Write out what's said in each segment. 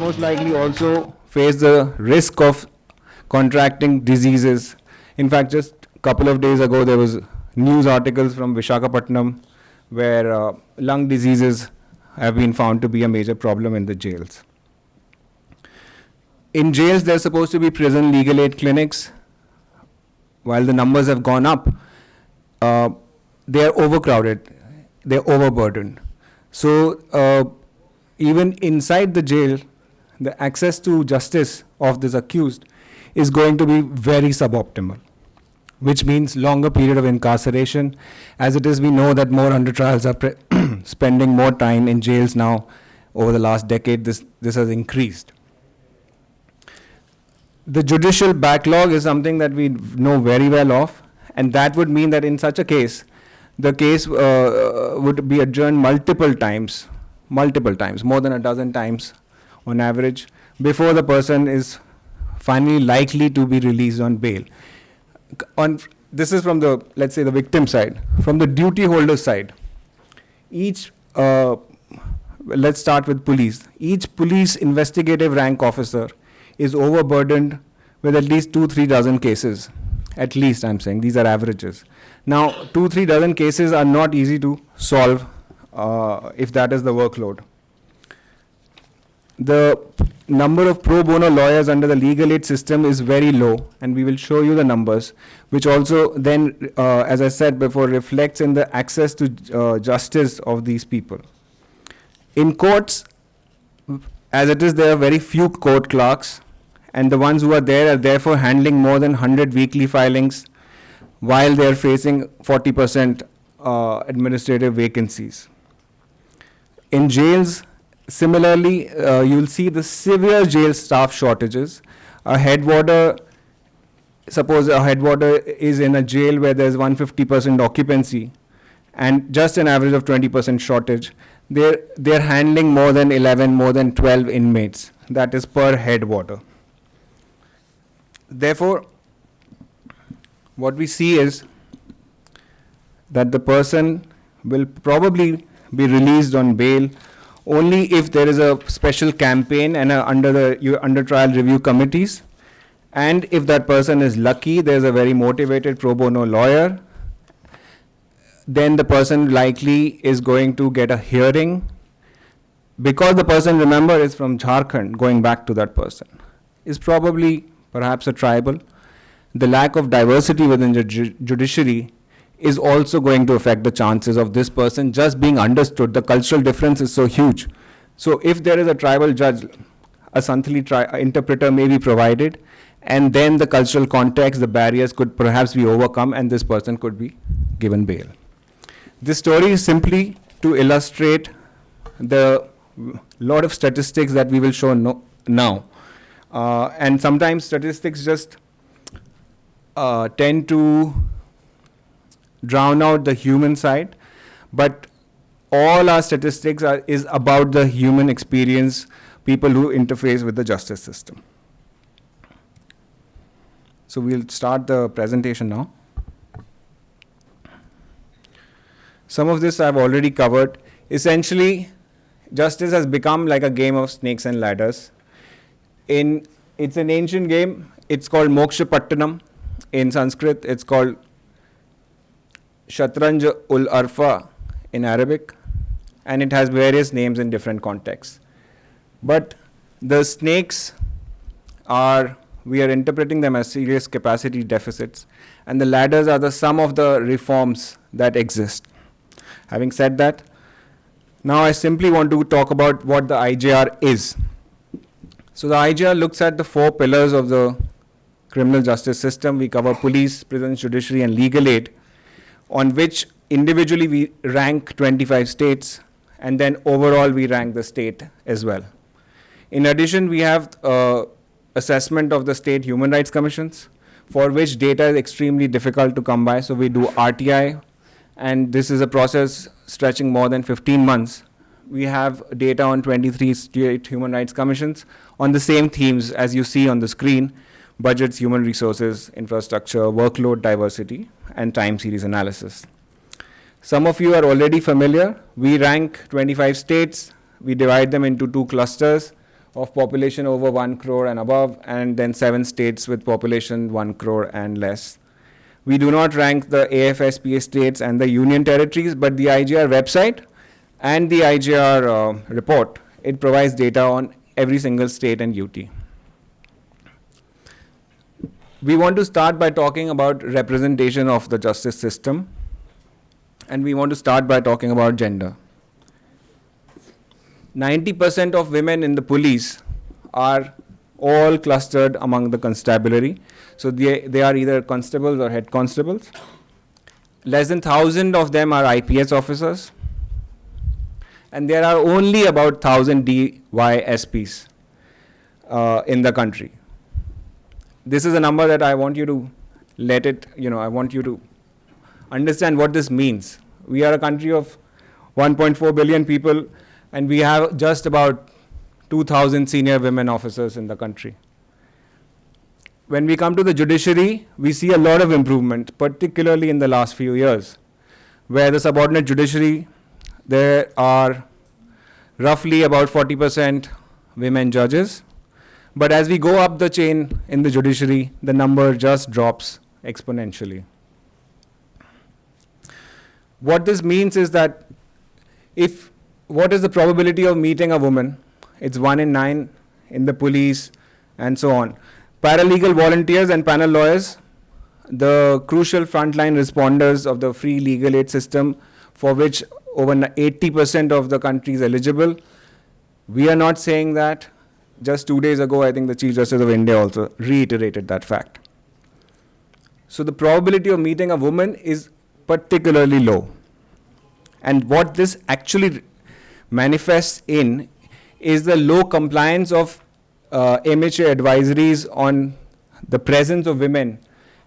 most likely also face the risk of contracting diseases. In fact, just a couple of days ago, there was news articles from Visakhapatnam where lung diseases have been found to be a major problem in the jails. In jails, there's supposed to be prison legal aid clinics. While the numbers have gone up, they are overcrowded, they're overburdened. So even inside the jail, the access to justice of this accused is going to be very suboptimal, which means longer period of incarceration. As it is, we know that more under trials are spending more time in jails now. Over the last decade, this has increased. The judicial backlog is something that we know very well of, and that would mean that in such a case, the case would be adjourned multiple times, more than a dozen times on average, before the person is finally likely to be released on bail. This is from the, let's say, the victim side. From the duty holder side, let's start with police. Each police investigative rank officer is overburdened with at least 2-3 dozen cases. At least, I'm saying, these are averages. Now, 2-3 dozen cases are not easy to solve if that is the workload. The number of pro bono lawyers under the legal aid system is very low, and we will show you the numbers, which also then, as I said before, reflects in the access to justice of these people. In courts, as it is, there are very few court clerks, and the ones who are therefore handling more than 100 weekly filings, while they are facing 40% administrative vacancies. In jails, similarly, you'll see the severe jail staff shortages. Suppose a headwater is in a jail where there's 150% occupancy and just an average of 20% shortage. They're handling more than 11, more than 12 inmates. That is per headwater. Therefore, what we see is that the person will probably be released on bail only if there is a special campaign and under trial review committees, and if that person is lucky, there's a very motivated pro bono lawyer, then the person likely is going to get a hearing, because the person, remember, is from Jharkhand. Going back to that person is probably perhaps a tribal. The lack of diversity within the judiciary is also going to affect the chances of this person just being understood. The cultural difference is so huge. So if there is a tribal judge, a Santhali interpreter may be provided, and then the cultural context, the barriers could perhaps be overcome, and this person could be given bail. This story is simply to illustrate the lot of statistics that we will show now. And sometimes statistics just tend to drown out the human side, but all our statistics is about the human experience, people who interface with the justice system. So we'll start the presentation now. Some of this I've already covered. Essentially, justice has become like a game of snakes and ladders. It's an ancient game. It's called Moksha Pattanam. In Sanskrit, it's called Shatranj ul Arfa in Arabic, and it has various names in different contexts. But the snakes we are interpreting them as serious capacity deficits, and the ladders are the sum of the reforms that exist. Having said that, now I simply want to talk about what the IJR is. So the IJR looks at the 4 pillars of the criminal justice system. We cover police, prisons, judiciary, and legal aid, on which individually we rank 25 states, and then overall we rank the state as well. In addition, we have assessment of the state human rights commissions, for which data is extremely difficult to come by. So we do RTI, and this is a process stretching more than 15 months. We have data on 23 state human rights commissions on the same themes as you see on the screen: budgets, human resources, infrastructure, workload, diversity, and time series analysis. Some of you are already familiar. We rank 25 states. We divide them into 2 clusters. of population over 1 crore and above, and then 7 states with population 1 crore and less. We do not rank the AFSPA states and the union territories, but the IJR website and the IJR report, it provides data on every single state and UT. We want to start by talking about representation of the justice system, and we want to start by talking about gender. 90% of women in the police are all clustered among the constabulary. So they are either constables or head constables. Less than 1,000 of them are IPS officers. And there are only about 1,000 DYSPs in the country. This is a number that I want you to I want you to understand what this means. We are a country of 1.4 billion people, and we have just about 2,000 senior women officers in the country. When we come to the judiciary, we see a lot of improvement, particularly in the last few years, where the subordinate judiciary, there are roughly about 40% women judges. But as we go up the chain in the judiciary, the number just drops exponentially. What this means is that what is the probability of meeting a woman? It's 1 in 9 in the police and so on. Paralegal volunteers and panel lawyers, the crucial frontline responders of the free legal aid system, for which over 80% of the country is eligible. We are not saying that. Just 2 days ago, I think the Chief Justice of India also reiterated that fact. So the probability of meeting a woman is particularly low. And what this actually manifests in is the low compliance of MHA advisories on the presence of women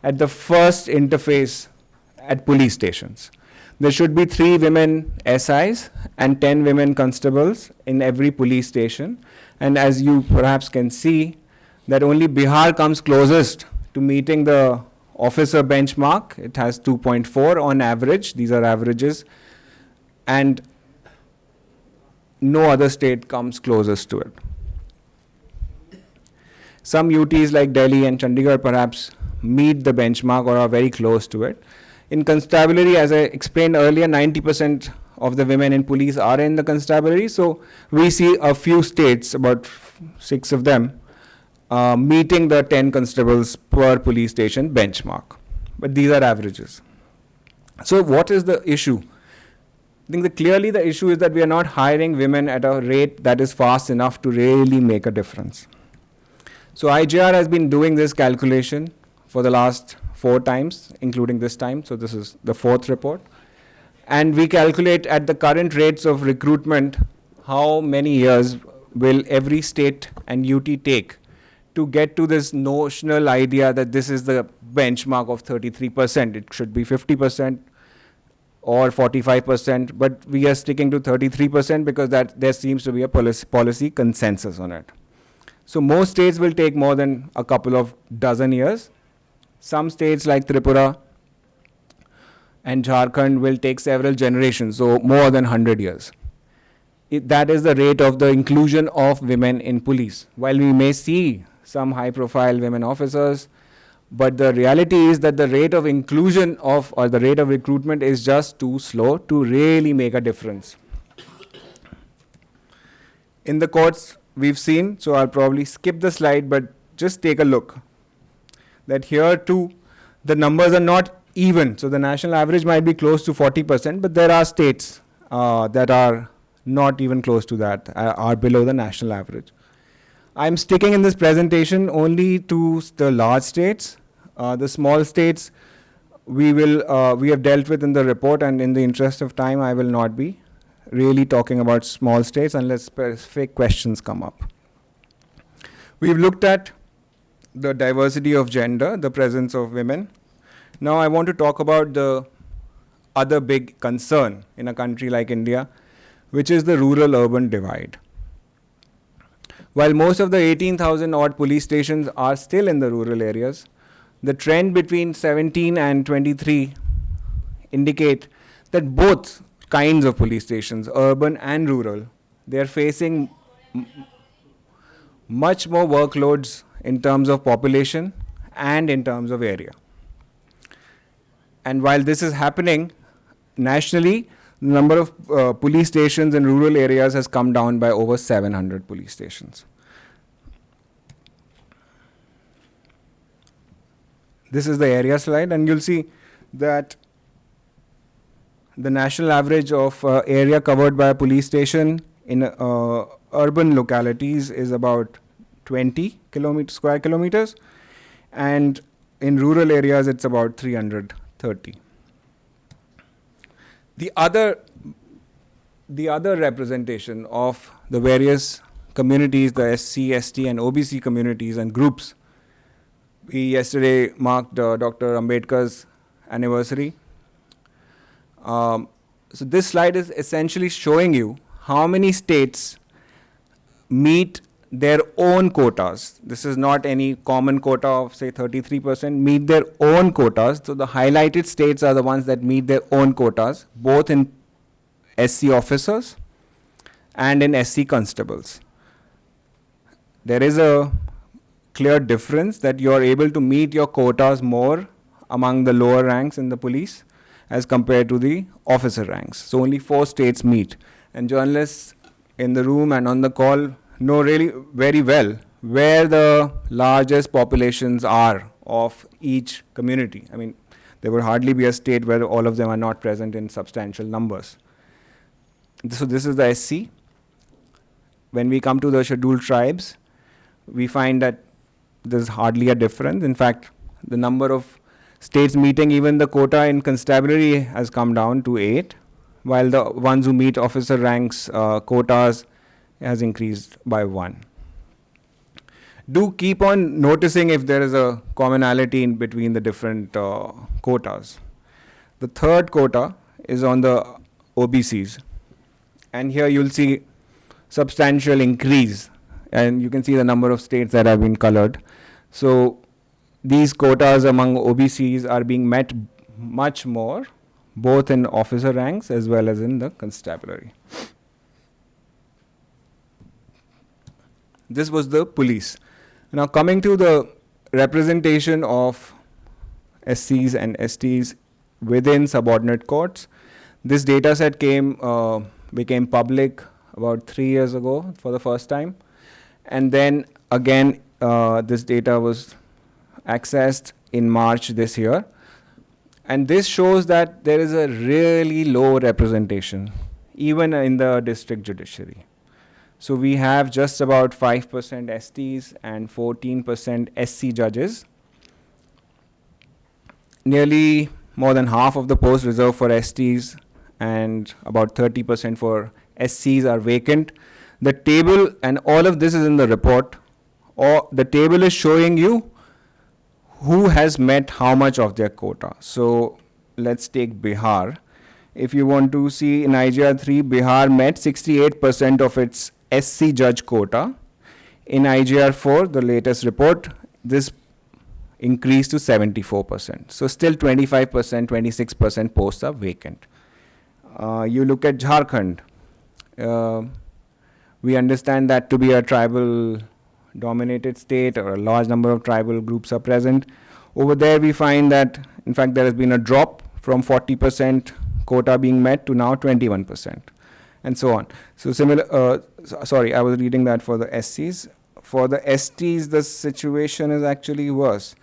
at the first interface at police stations. There should be 3 women SIs and 10 women constables in every police station. And as you perhaps can see, that only Bihar comes closest to meeting the officer benchmark. It has 2.4 on average. These are averages. And no other state comes closest to it. Some UTs like Delhi and Chandigarh perhaps meet the benchmark or are very close to it. In constabulary, as I explained earlier, 90% of the women in police are in the constabulary. So we see a few states, about 6 of them, meeting the 10 constables per police station benchmark. But these are averages. So what is the issue? I think that clearly the issue is that we are not hiring women at a rate that is fast enough to really make a difference. So IJR has been doing this calculation for the last 4 times, including this time. So this is the 4th report. And we calculate at the current rates of recruitment, how many years will every state and UT take to get to this notional idea that this is the benchmark of 33%. It should be 50%. Or 45%, but we are sticking to 33% because that there seems to be a policy consensus on it. So most states will take more than a couple of dozen years. Some states like Tripura and Jharkhand will take several generations, so more than 100 years. That is the rate of the inclusion of women in police. While we may see some high-profile women officers, but the reality is that the rate of inclusion of or the rate of recruitment is just too slow to really make a difference. In the courts we've seen, so I'll probably skip the slide, but just take a look, that here too the numbers are not even. So the national average might be close to 40%, but there are states that are not even close to that, are below the national average. I'm sticking in this presentation only to the large states. The small states we have dealt with in the report, and in the interest of time, I will not be really talking about small states unless specific questions come up. We've looked at the diversity of gender, the presence of women. Now I want to talk about the other big concern in a country like India, which is the rural-urban divide. While most of the 18,000 odd police stations are still in the rural areas, the trend between 17 and 23 indicate that both kinds of police stations, urban and rural, they are facing much more workloads in terms of population and in terms of area. And while this is happening, nationally, the number of police stations in rural areas has come down by over 700 police stations. This is the area slide, and you'll see that the national average of area covered by a police station in urban localities is about 20 square kilometers, and in rural areas it's about 330. The other representation of the various communities, the SC, ST, and OBC communities and groups. We yesterday marked Dr. Ambedkar's anniversary. So this slide is essentially showing you how many states meet their own quotas. This is not any common quota of say 33%, meet their own quotas. So the highlighted states are the ones that meet their own quotas, both in SC officers and in SC constables. There is a clear difference that you are able to meet your quotas more among the lower ranks in the police as compared to the officer ranks. So only 4 states meet. And journalists in the room and on the call know really very well where the largest populations are of each community. I mean, there would hardly be a state where all of them are not present in substantial numbers. So this is the SC. When we come to the scheduled tribes, we find that there's hardly a difference. In fact, the number of states meeting even the quota in constabulary has come down to 8, while the ones who meet officer ranks quotas has increased by 1. Do keep on noticing if there is a commonality in between the different quotas. The third quota is on the OBCs, and here you'll see substantial increase, and you can see the number of states that have been colored. So these quotas among OBCs are being met much more, both in officer ranks as well as in the constabulary. This was the police. Now coming to the representation of SCs and STs within subordinate courts, this data set became public about 3 years ago for the first time, and then again this data was accessed in March this year, and this shows that there is a really low representation even in the district judiciary. So we have just about 5% STs and 14% SC judges. Nearly more than half of the posts reserved for STs and about 30% for SCs are vacant. The table, and all of this is in the report, or the table is showing you who has met how much of their quota. So let's take Bihar. If you want to see in IJR 3, Bihar met 68% of its SC judge quota. In IJR 4, the latest report, this increased to 74%. So still 25%, 26% posts are vacant. You look at Jharkhand. We understand that to be a tribal dominated state, or a large number of tribal groups are present. Over there we find that in fact there has been a drop from 40% quota being met to now 21%, and so on. So similar, sorry, I was reading that for the SCs. For the STs, the situation is actually worse.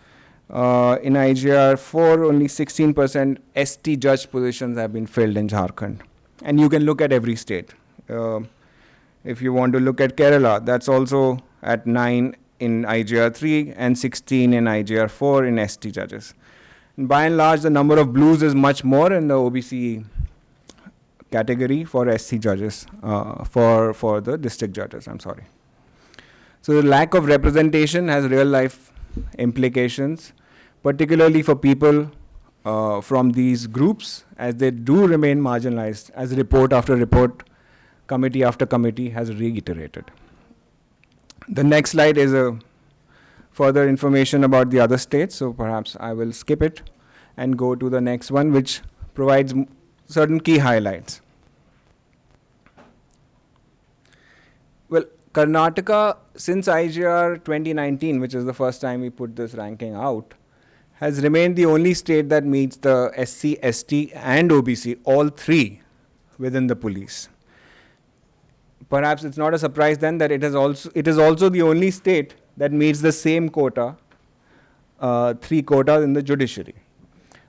In IJR 4, only 16% ST judge positions have been filled in Jharkhand. And you can look at every state. If you want to look at Kerala, that's also at 9 in IJR 3 and 16 in IJR 4 in ST judges. And by and large, the number of blues is much more in the OBC category for SC judges, for the district judges, I'm sorry. So the lack of representation has real life implications, particularly for people from these groups, as they do remain marginalized, as report after report, committee after committee has reiterated. The next slide is a further information about the other states, so perhaps I will skip it and go to the next one, which provides certain key highlights. Well, Karnataka, since IJR 2019, which is the first time we put this ranking out, has remained the only state that meets the SC, ST, and OBC, all three, within the police. Perhaps it's not a surprise then that it is also the only state that meets the same quota, three quotas in the judiciary.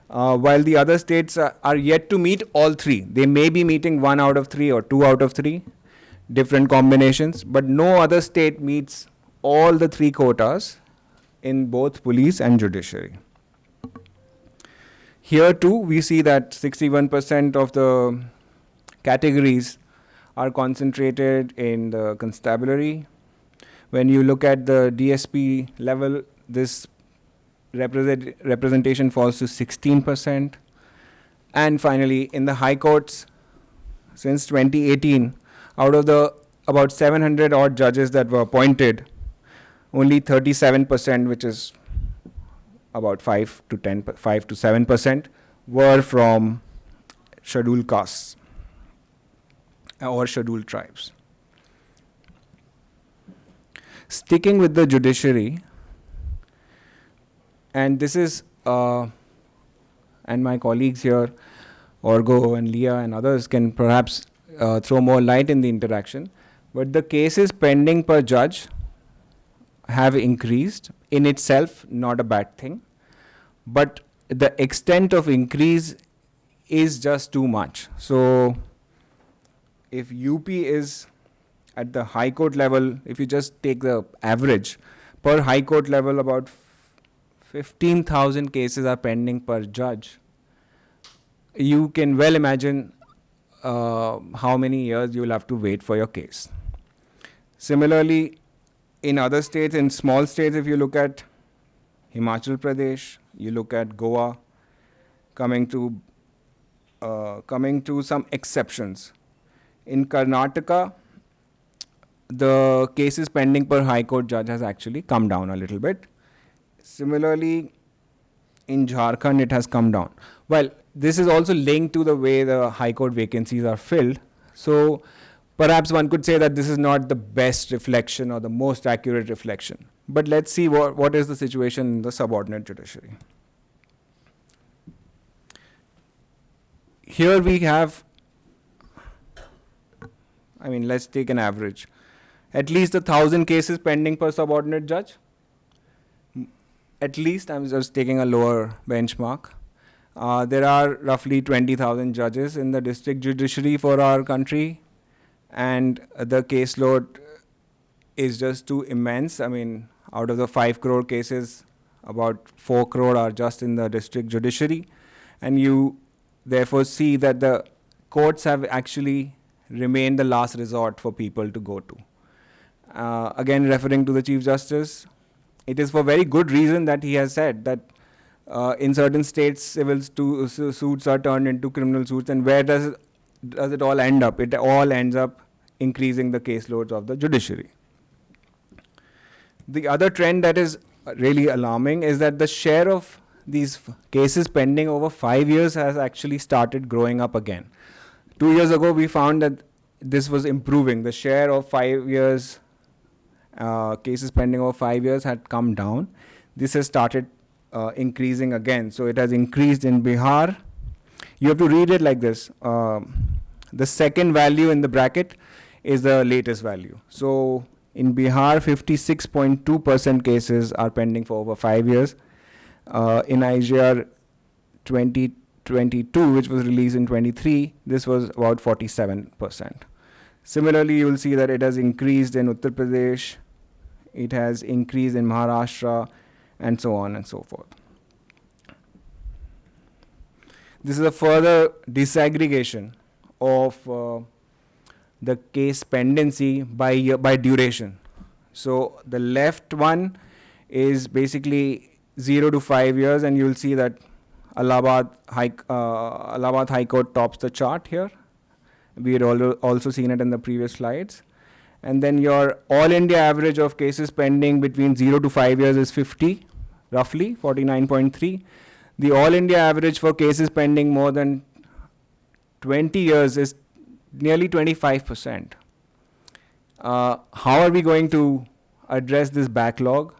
While the other states are yet to meet all three. They may be meeting 1 out of 3 or 2 out of 3, different combinations, but no other state meets all the 3 quotas in both police and judiciary. Here too, we see that 61% of the categories are concentrated in the constabulary. When you look at the DSP level, this representation falls to 16%. And finally, in the high courts, since 2018, out of the about 700 odd judges that were appointed, only 37%, which is about 5 to 7%, were from scheduled castes or scheduled tribes. Sticking with the judiciary, and this is, and my colleagues here, Orgo and Leah and others can perhaps throw more light in the interaction, but the cases pending per judge have increased. In itself, not a bad thing, but the extent of increase is just too much. So if UP is at the high court level, if you just take the average, per high court level about 15,000 cases are pending per judge. You can well imagine how many years you will have to wait for your case. Similarly, in other states, in small states, if you look at Himachal Pradesh, you look at Goa, coming to some exceptions. In Karnataka, the cases pending per high court judge has actually come down a little bit. Similarly, in Jharkhand, it has come down. Well, this is also linked to the way the high court vacancies are filled. So perhaps one could say that this is not the best reflection or the most accurate reflection. But let's see what is the situation in the subordinate judiciary. Here we have, let's take an average. At least 1,000 cases pending per subordinate judge. At least, I'm just taking a lower benchmark. There are roughly 20,000 judges in the district judiciary for our country, and the caseload is just too immense. Out of the 5 crore cases, about 4 crore are just in the district judiciary, and you therefore see that the courts have actually remained the last resort for people to go to. Again, referring to the Chief Justice, it is for very good reason that he has said that in certain states, civil suits are turned into criminal suits, and where does it all end up? It all ends up increasing the caseloads of the judiciary. The other trend that is really alarming is that the share of these cases pending over 5 years has actually started growing up again. 2 years ago, we found that this was improving. The share of 5 years, cases pending over 5 years had come down. This has started increasing again. So it has increased in Bihar. You have to read it like this. The second value in the bracket is the latest value. So in Bihar, 56.2% cases are pending for over 5 years. In IJR 2022, which was released in 23, this was about 47%. Similarly, you will see that it has increased in Uttar Pradesh, it has increased in Maharashtra, and so on and so forth. This is a further disaggregation of the case pendency by duration. So the left one is basically 0 to 5 years, and you will see that Allahabad High Court tops the chart here. We had also seen it in the previous slides. And then your all India average of cases pending between 0 to 5 years is 50, roughly 49.3. The all India average for cases pending more than 20 years is nearly 25%. How are we going to address this backlog?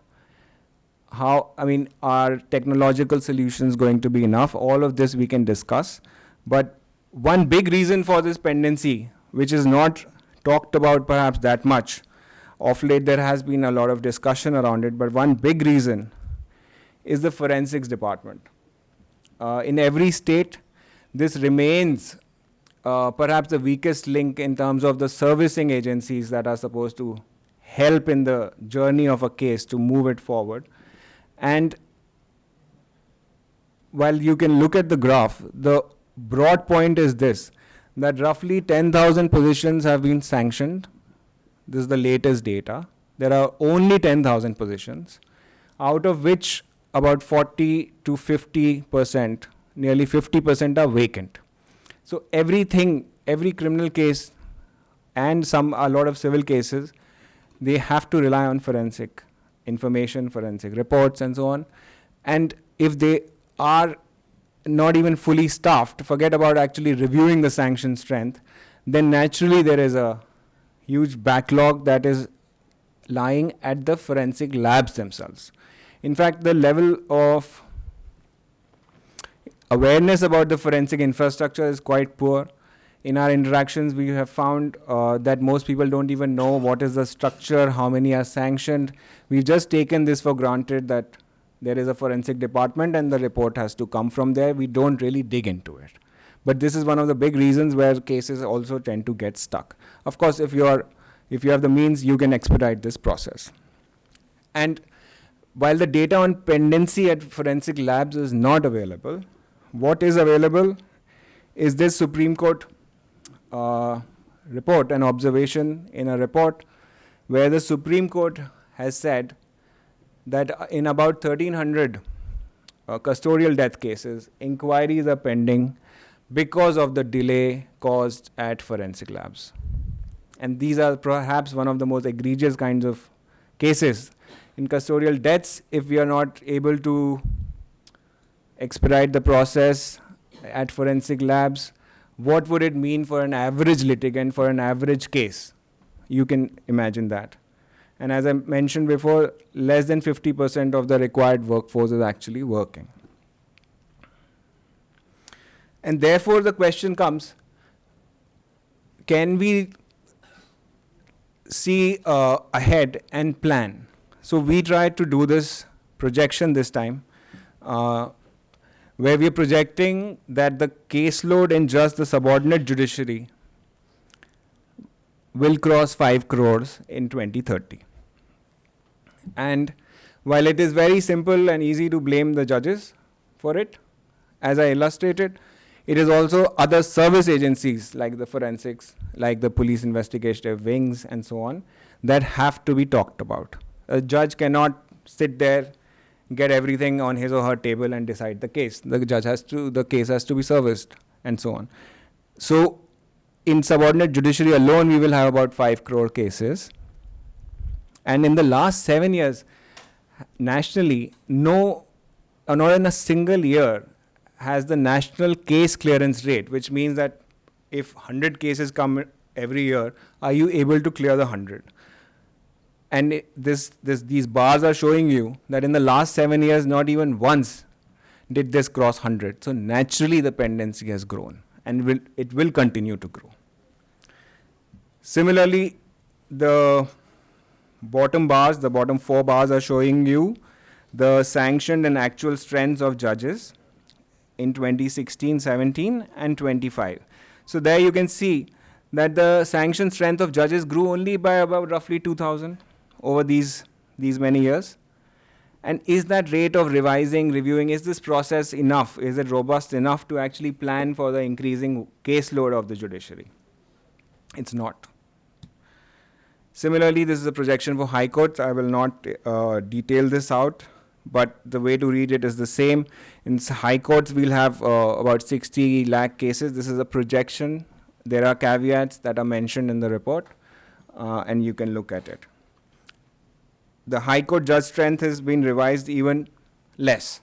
Are technological solutions going to be enough? All of this we can discuss. But one big reason for this pendency, which is not talked about perhaps that much, of late there has been a lot of discussion around it, but one big reason is the forensics department. In every state, this remains perhaps the weakest link in terms of the servicing agencies that are supposed to help in the journey of a case to move it forward. And while you can look at the graph, the broad point is this, that roughly 10,000 positions have been sanctioned. This is the latest data. There are only 10,000 positions, out of which about 40 to 50%, nearly 50% are vacant. So every criminal case and a lot of civil cases, they have to rely on forensic information, forensic reports and so on. And if they are not even fully staffed, forget about actually reviewing the sanction strength, then naturally there is a huge backlog that is lying at the forensic labs themselves. In fact, the level of awareness about the forensic infrastructure is quite poor. In our interactions, we have found that most people don't even know what is the structure, how many are sanctioned. We've just taken this for granted that there is a forensic department and the report has to come from there. We don't really dig into it. But this is one of the big reasons where cases also tend to get stuck. Of course, if you have the means, you can expedite this process. And while the data on pendency at forensic labs is not available, what is available is this Supreme Court report, an observation in a report where the Supreme Court has said that in about 1,300 custodial death cases, inquiries are pending because of the delay caused at forensic labs. And these are perhaps one of the most egregious kinds of cases. In custodial deaths, if we are not able to expedite the process at forensic labs, what would it mean for an average litigant, for an average case? You can imagine that. And as I mentioned before, less than 50% of the required workforce is actually working. And therefore the question comes, can we see ahead and plan? So we tried to do this projection this time, where we are projecting that the caseload in just the subordinate judiciary will cross 5 crores in 2030. And while it is very simple and easy to blame the judges for it, as I illustrated, it is also other service agencies like the forensics, like the police investigative wings and so on, that have to be talked about. A judge cannot sit there, get everything on his or her table and decide the case. The case has to be serviced and so on. So in subordinate judiciary alone, we will have about 5 crore cases. And in the last 7 years, nationally, not in a single year has the national case clearance rate, which means that if 100 cases come every year, are you able to clear the 100? And these bars are showing you that in the last 7 years, not even once did this cross 100. So naturally, the pendency has grown, and it will continue to grow. Similarly, the bottom 4 bars are showing you the sanctioned and actual strengths of judges in 2016, 17, and 25. So there you can see that the sanctioned strength of judges grew only by about roughly 2,000 over these many years. And is that rate of reviewing, is this process enough? Is it robust enough to actually plan for the increasing caseload of the judiciary? It's not. Similarly, this is a projection for high courts. I will not detail this out, but the way to read it is the same. In high courts, we'll have about 60 lakh cases. This is a projection. There are caveats that are mentioned in the report, and you can look at it. The high court judge strength has been revised even less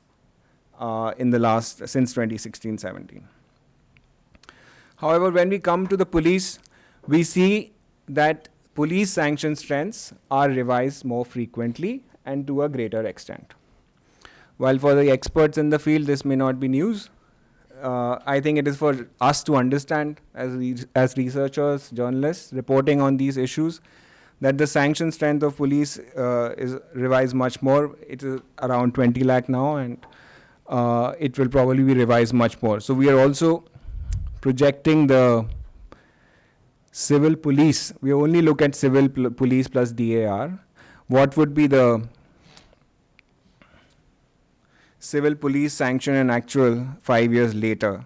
since 2016-17. However, when we come to the police, we see that police sanction strengths are revised more frequently and to a greater extent. While for the experts in the field, this may not be news, I think it is for us to understand as researchers, journalists, reporting on these issues, that the sanction strength of police is revised much more. It is around 20 lakh now, and it will probably be revised much more. So we are also projecting the civil police. We only look at civil police plus DAR. What would be the civil police sanction and actual 5 years later?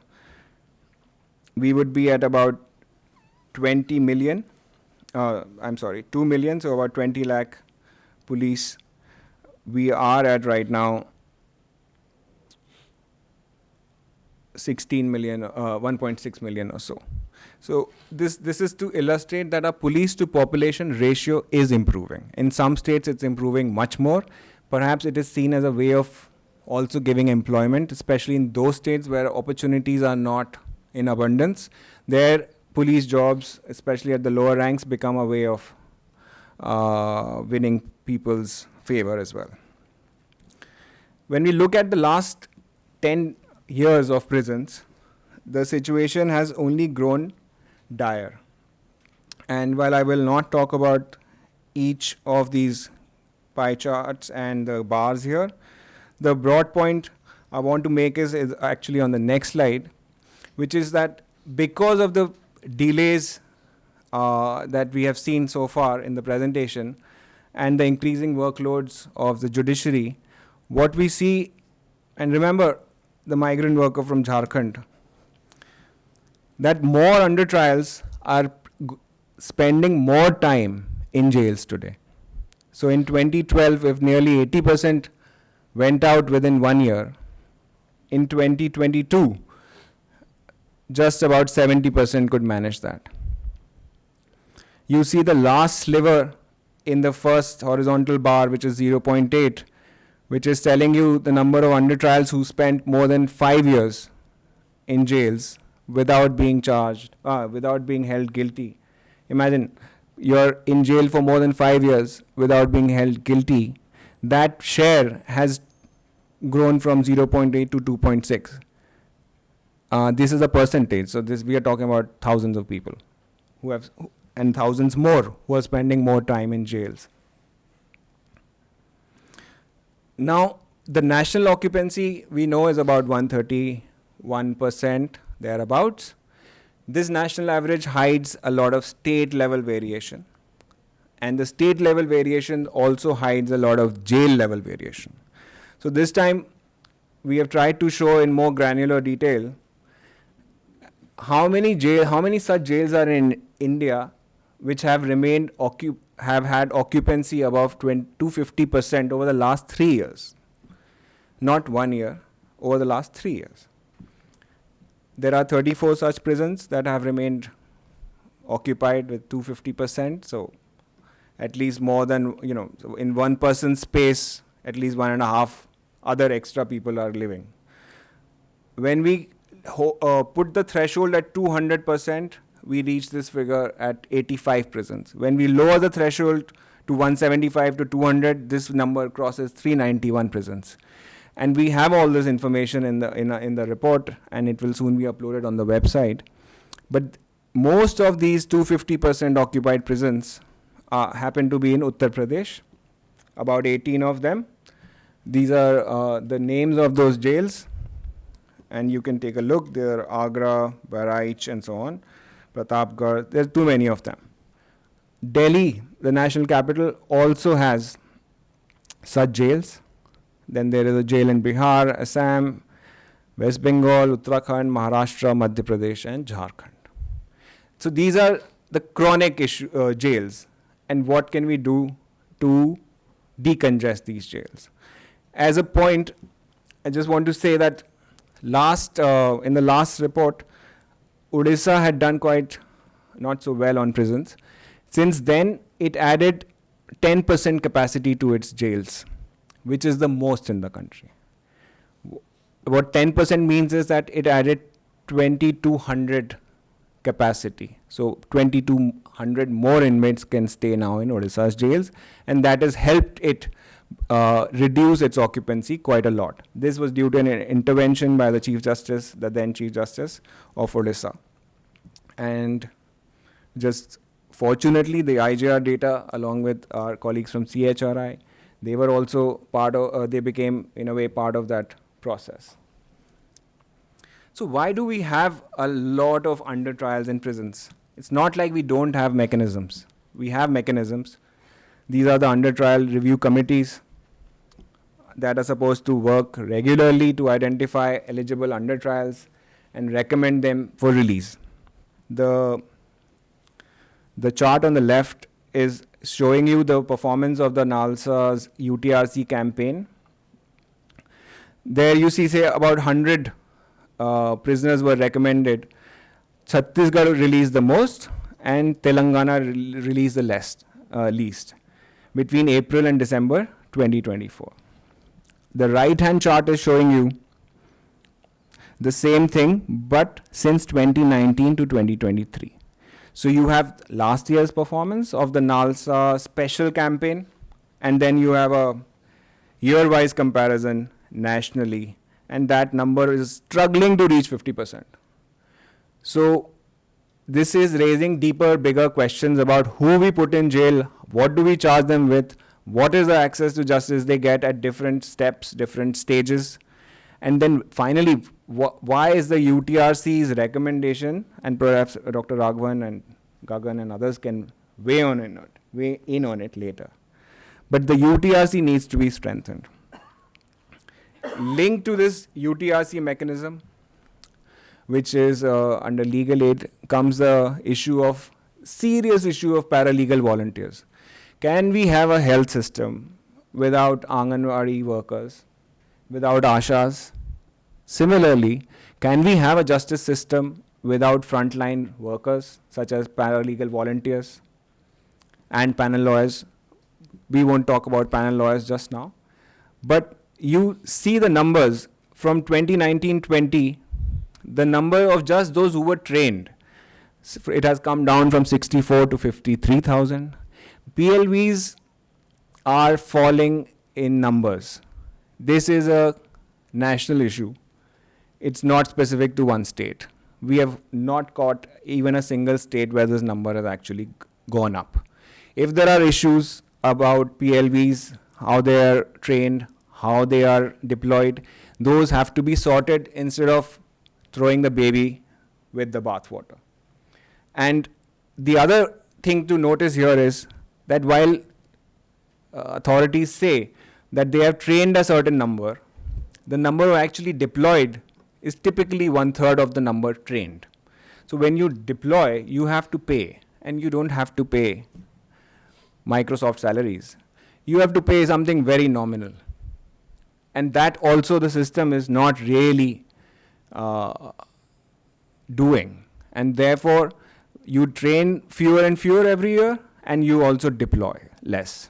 We would be at about 20 million. 2 million, so about 20 lakh police. We are at right now 16 million, 1.6 million or so. So this is to illustrate that our police to population ratio is improving. In some states it's improving much more. Perhaps it is seen as a way of also giving employment, especially in those states where opportunities are not in abundance. There police jobs, especially at the lower ranks, become a way of winning people's favor as well. When we look at the last 10 years of prisons, the situation has only grown dire. And while I will not talk about each of these pie charts and the bars here, the broad point I want to make is actually on the next slide, which is that because of the delays that we have seen so far in the presentation and the increasing workloads of the judiciary, what we see, and remember the migrant worker from Jharkhand, that more under trials are spending more time in jails today. So in 2012, if nearly 80% went out within 1 year, in 2022, just about 70% could manage that. You see the last sliver in the first horizontal bar, which is 0.8, which is telling you the number of under trials who spent more than 5 years in jails without being charged, without being held guilty. Imagine you're in jail for more than 5 years without being held guilty. That share has grown from 0.8 to 2.6. This is a percentage, so we are talking about thousands of people who have, and thousands more who are spending more time in jails. Now, the national occupancy we know is about 131%, thereabouts. This national average hides a lot of state level variation. And the state level variation also hides a lot of jail level variation. So this time we have tried to show in more granular detail how many such jails are in India which have remained have had occupancy above 250% over the last 3 years. Not 1 year, over the last 3 years. There are 34 such prisons that have remained occupied with 250%. So at least more than, so in one person's space, at least 1.5 other extra people are living. When we put the threshold at 200%, we reach this figure at 85 prisons. When we lower the threshold to 175 to 200, this number crosses 391 prisons. And we have all this information in the report, and it will soon be uploaded on the website. But most of these 250% occupied prisons happen to be in Uttar Pradesh, about 18 of them. These are the names of those jails, and you can take a look. There are Agra, Bahraich, and so on, Pratapgarh. There are too many of them. Delhi, the national capital, also has such jails. Then there is a jail in Bihar, Assam, West Bengal, Uttarakhand, Maharashtra, Madhya Pradesh, and Jharkhand. So these are the chronic jails. And what can we do to decongest these jails? As a point, I just want to say that in the last report, Odisha had done quite not so well on prisons. Since then, it added 10% capacity to its jails, which is the most in the country. What 10% means is that it added 2,200 capacity. So 2,200 more inmates can stay now in Odisha's jails, and that has helped it reduce its occupancy quite a lot. This was due to an intervention by the Chief Justice, the then Chief Justice of Odisha. And just fortunately, the IJR data, along with our colleagues from CHRI, they were also part of, they became in a way part of that process. So why do we have a lot of under trials in prisons? It's not like we don't have mechanisms. We have mechanisms. These are the under trial review committees that are supposed to work regularly to identify eligible under trials and recommend them for release. The chart on the left is showing you the performance of the NALSA's UTRC campaign. There you see, say, about 100 prisoners were recommended. Chhattisgarh released the most and Telangana released the least between April and December 2024. The right-hand chart is showing you the same thing, but since 2019 to 2023. So you have last year's performance of the NALSA special campaign, and then you have a year-wise comparison nationally, and that number is struggling to reach 50%. So this is raising deeper, bigger questions about who we put in jail, what do we charge them with, what is the access to justice they get at different steps, different stages, and then finally, why is the UTRC's recommendation, and perhaps Dr. Raghavan and Gagan and others can weigh in on it later. But the UTRC needs to be strengthened. Linked to this UTRC mechanism, which is under legal aid, comes the serious issue of paralegal volunteers. Can we have a health system without Anganwadi workers, without Ashas? Similarly, can we have a justice system without frontline workers, such as paralegal volunteers and panel lawyers? We won't talk about panel lawyers just now. But you see the numbers from 2019-20, the number of just those who were trained, it has come down from 64 to 53,000. PLVs are falling in numbers. This is a national issue. It's not specific to one state. We have not caught even a single state where this number has actually gone up. If there are issues about PLVs, how they are trained, how they are deployed, those have to be sorted instead of throwing the baby with the bathwater. And the other thing to notice here is that while authorities say that they have trained a certain number, the number actually deployed is typically 1/3 of the number trained. So when you deploy, you have to pay, and you don't have to pay Microsoft salaries. You have to pay something very nominal. And that also the system is not really doing. And therefore, you train fewer and fewer every year, and you also deploy less.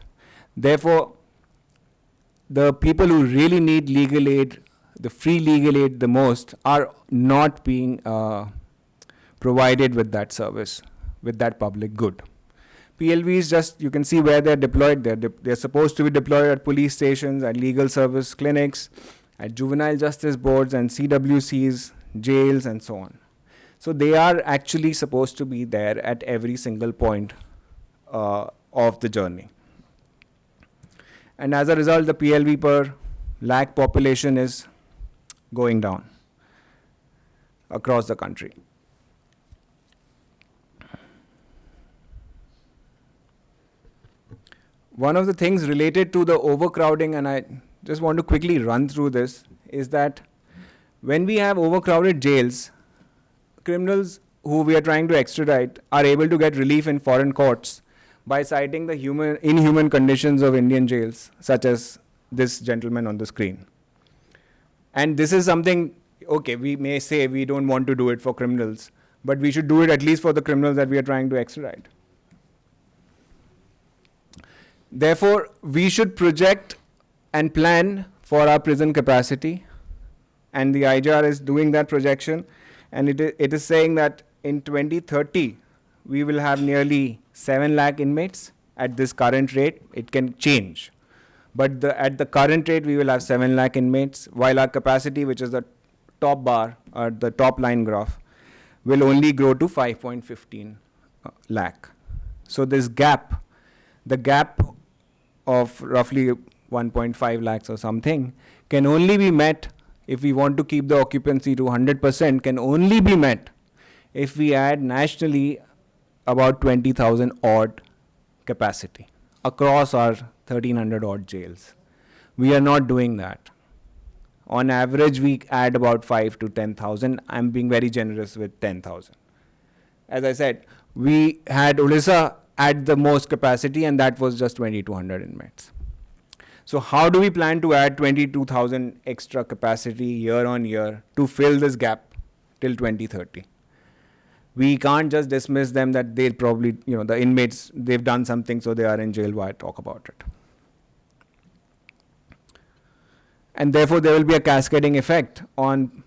Therefore, the people who really need legal aid, the free legal aid the most, are not being provided with that service, with that public good. PLVs, just you can see where they're deployed. They're supposed to be deployed at police stations, at legal service clinics, at juvenile justice boards and CWCs, jails, and so on. So they are actually supposed to be there at every single point of the journey. And as a result, the PLV per lakh population is going down across the country. One of the things related to the overcrowding, and I just want to quickly run through this, is that when we have overcrowded jails, criminals who we are trying to extradite are able to get relief in foreign courts by citing the inhuman conditions of Indian jails, such as this gentleman on the screen. And this is something, okay, we may say we don't want to do it for criminals, but we should do it at least for the criminals that we are trying to extradite. Therefore, we should project and plan for our prison capacity, and the IJR is doing that projection, and it is saying that in 2030, we will have nearly 7 lakh inmates. At this current rate, it can change. But at the current rate, we will have 7 lakh inmates, while our capacity, which is the top bar, or the top line graph, will only grow to 5.15 lakh. So this gap, the gap of roughly 1.5 lakhs or something, can only be met if we want to keep the occupancy to 100%, can only be met if we add nationally about 20,000 odd capacity across our 1,300 odd jails. We are not doing that. On average, we add about 5 to 10,000. I'm being very generous with 10,000. As I said, we had Odisha at the most capacity, and that was just 2,200 inmates. So how do we plan to add 22,000 extra capacity year on year to fill this gap till 2030? We can't just dismiss them that they'll probably, the inmates, they've done something, so they are in jail. Why talk about it? And therefore, there will be a cascading effect on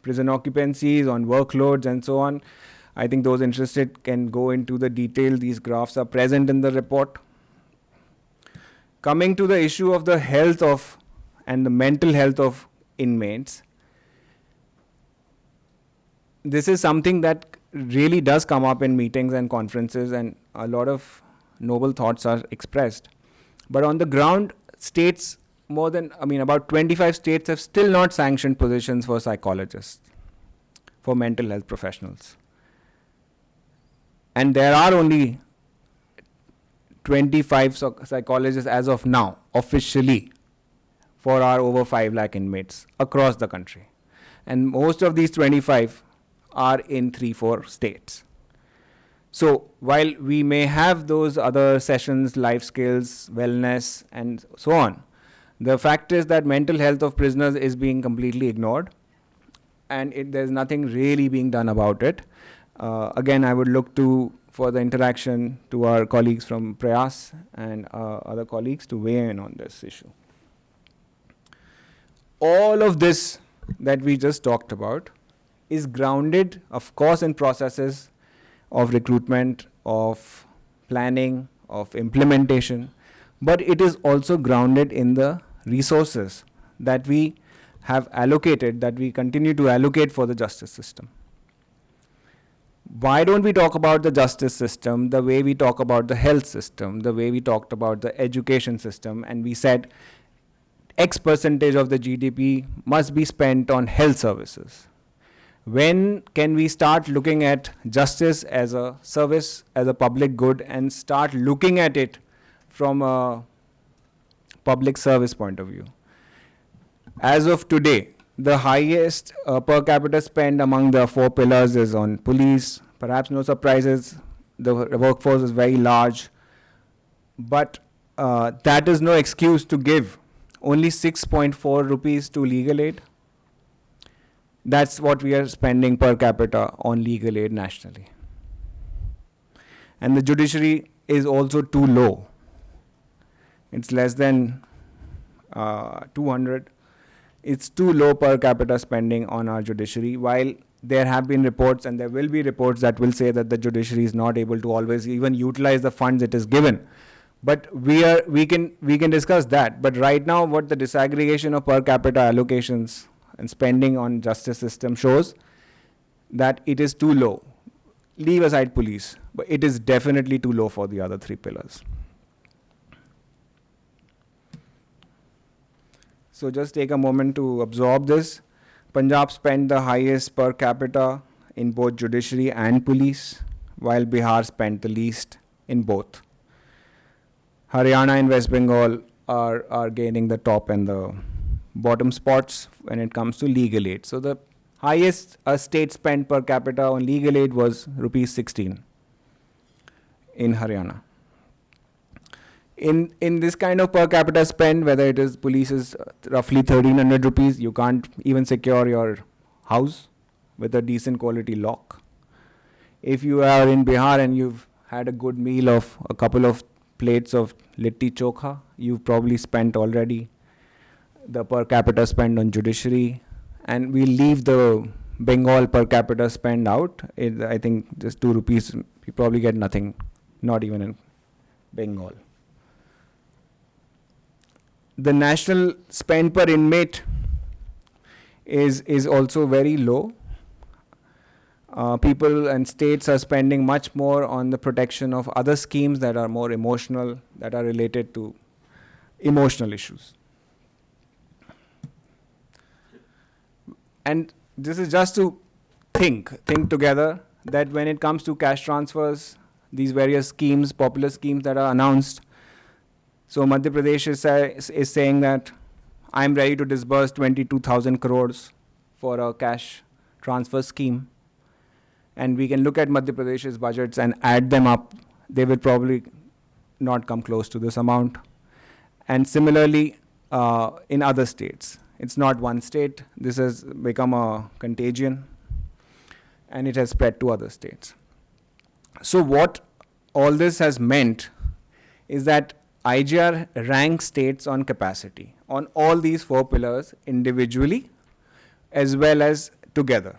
prison occupancies, on workloads, and so on. I think those interested can go into the detail. These graphs are present in the report. Coming to the issue of the health of and the mental health of inmates, this is something that really does come up in meetings and conferences, and a lot of noble thoughts are expressed. But on the ground, states about 25 states have still not sanctioned positions for psychologists, for mental health professionals. And there are only 25 psychologists as of now, officially, for our over 5 lakh inmates across the country. And most of these 25 are in 3-4 states. So while we may have those other sessions, life skills, wellness, and so on, the fact is that mental health of prisoners is being completely ignored, and there's nothing really being done about it. Again, I would look for the interaction to our colleagues from Prayas and other colleagues to weigh in on this issue. All of this that we just talked about is grounded, of course, in processes of recruitment, of planning, of implementation, but it is also grounded in the resources that we have allocated, that we continue to allocate for the justice system. Why don't we talk about the justice system the way we talk about the health system, the way we talked about the education system, and we said X percentage of the GDP must be spent on health services? When can we start looking at justice as a service, as a public good, and start looking at it from a public service point of view? As of today, the highest per capita spend among the 4 pillars is on police. Perhaps no surprises, the workforce is very large. But that is no excuse to give only 6.4 rupees to legal aid. That's what we are spending per capita on legal aid nationally. And the judiciary is also too low. It's less than 200. It's too low per capita spending on our judiciary, while there have been reports and there will be reports that will say that the judiciary is not able to always even utilize the funds it is given. But we can discuss that. But right now, what the disaggregation of per capita allocations and spending on justice system shows that it is too low. Leave aside police, but it is definitely too low for the other 3 pillars. So just take a moment to absorb this. Punjab spent the highest per capita in both judiciary and police, while Bihar spent the least in both. Haryana and West Bengal are gaining the top and the bottom spots when it comes to legal aid. So the highest state spent per capita on legal aid was rupees 16 in Haryana. In this kind of per capita spend, whether it is police is roughly 1,300 rupees, you can't even secure your house with a decent quality lock. If you are in Bihar and you've had a good meal of a couple of plates of litti chokha, you've probably spent already the per capita spend on judiciary, and we'll leave the Bengal per capita spend out, I think just 2 rupees, you probably get nothing, not even in Bengal. The national spend per inmate is also very low. People and states are spending much more on the protection of other schemes that are more emotional, that are related to emotional issues. And this is just to think together that when it comes to cash transfers, these various schemes, popular schemes that are announced, so Madhya Pradesh is saying that I'm ready to disburse 22,000 crores for a cash transfer scheme. And we can look at Madhya Pradesh's budgets and add them up. They will probably not come close to this amount. And similarly, in other states. It's not one state. This has become a contagion, and it has spread to other states. So what all this has meant is that IJR ranks states on capacity, on all these 4 pillars individually as well as together.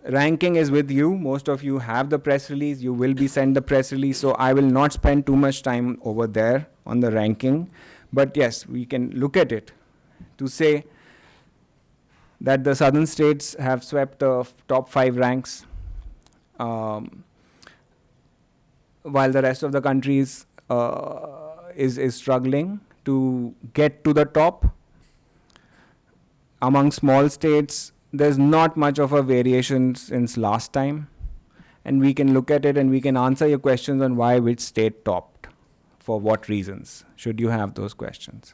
Ranking is with you. Most of you have the press release. You will be sent the press release. So I will not spend too much time over there on the ranking. But yes, we can look at it to say that the southern states have swept the top 5 ranks, while the rest of the countries is struggling to get to the top. Among small states, there's not much of a variation since last time. And we can look at it and we can answer your questions on why which state topped, for what reasons, should you have those questions.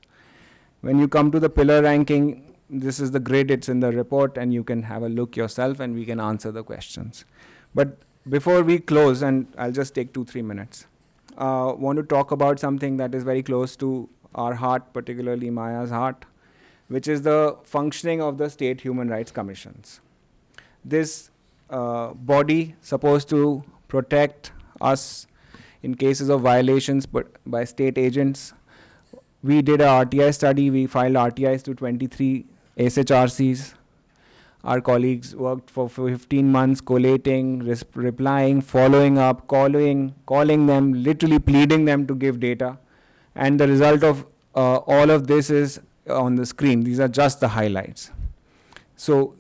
When you come to the pillar ranking, this is the grid, it's in the report, and you can have a look yourself and we can answer the questions. But before we close, and I'll just take 2-3 minutes, want to talk about something that is very close to our heart, particularly Maya's heart, which is the functioning of the state human rights commissions. This body supposed to protect us in cases of violations by state agents. We did a RTI study. We filed RTIs to 23 SHRCs. Our colleagues worked for 15 months collating, replying, following up, calling them, literally pleading them to give data. And the result of all of this is on the screen. These are just the highlights. So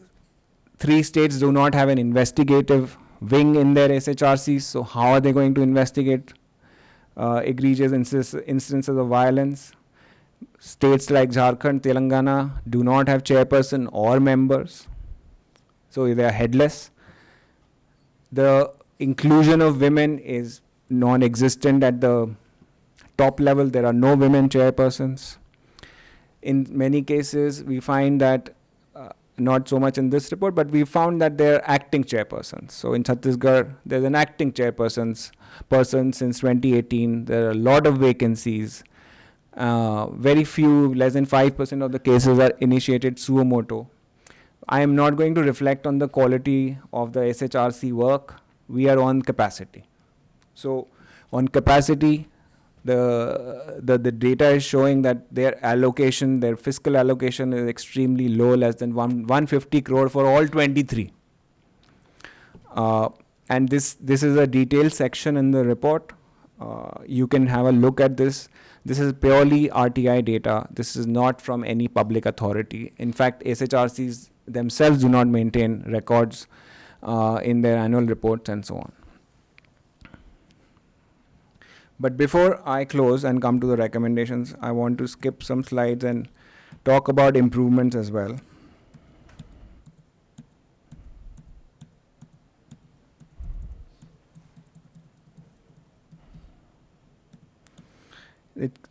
3 states do not have an investigative wing in their SHRCs. So how are they going to investigate egregious instances of violence? States like Jharkhand, Telangana do not have chairperson or members. So they are headless. The inclusion of women is non-existent at the top level. There are no women chairpersons. In many cases, we find that, not so much in this report, but we found that they are acting chairpersons. So in Chhattisgarh, there's an acting person since 2018. There are a lot of vacancies. Very few, less than 5% of the cases are initiated suo motu. I am not going to reflect on the quality of the SHRC work. We are on capacity. So on capacity, the data is showing that their allocation, their fiscal allocation is extremely low, less than 150 crore for all 23. And this is a detailed section in the report. You can have a look at this. This is purely RTI data. This is not from any public authority. In fact, SHRCs themselves do not maintain records in their annual reports and so on. But before I close and come to the recommendations, I want to skip some slides and talk about improvements as well.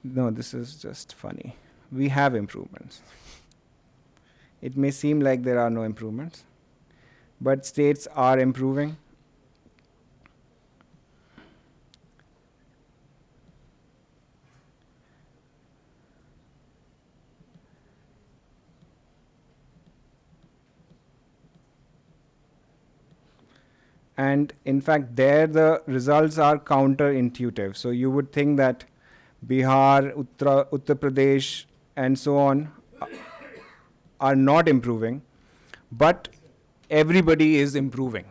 No, this is just funny. We have improvements. It may seem like there are no improvements, but states are improving. And in fact, there the results are counterintuitive. So you would think that Bihar, Uttar Pradesh, and so on are not improving. but everybody is improving.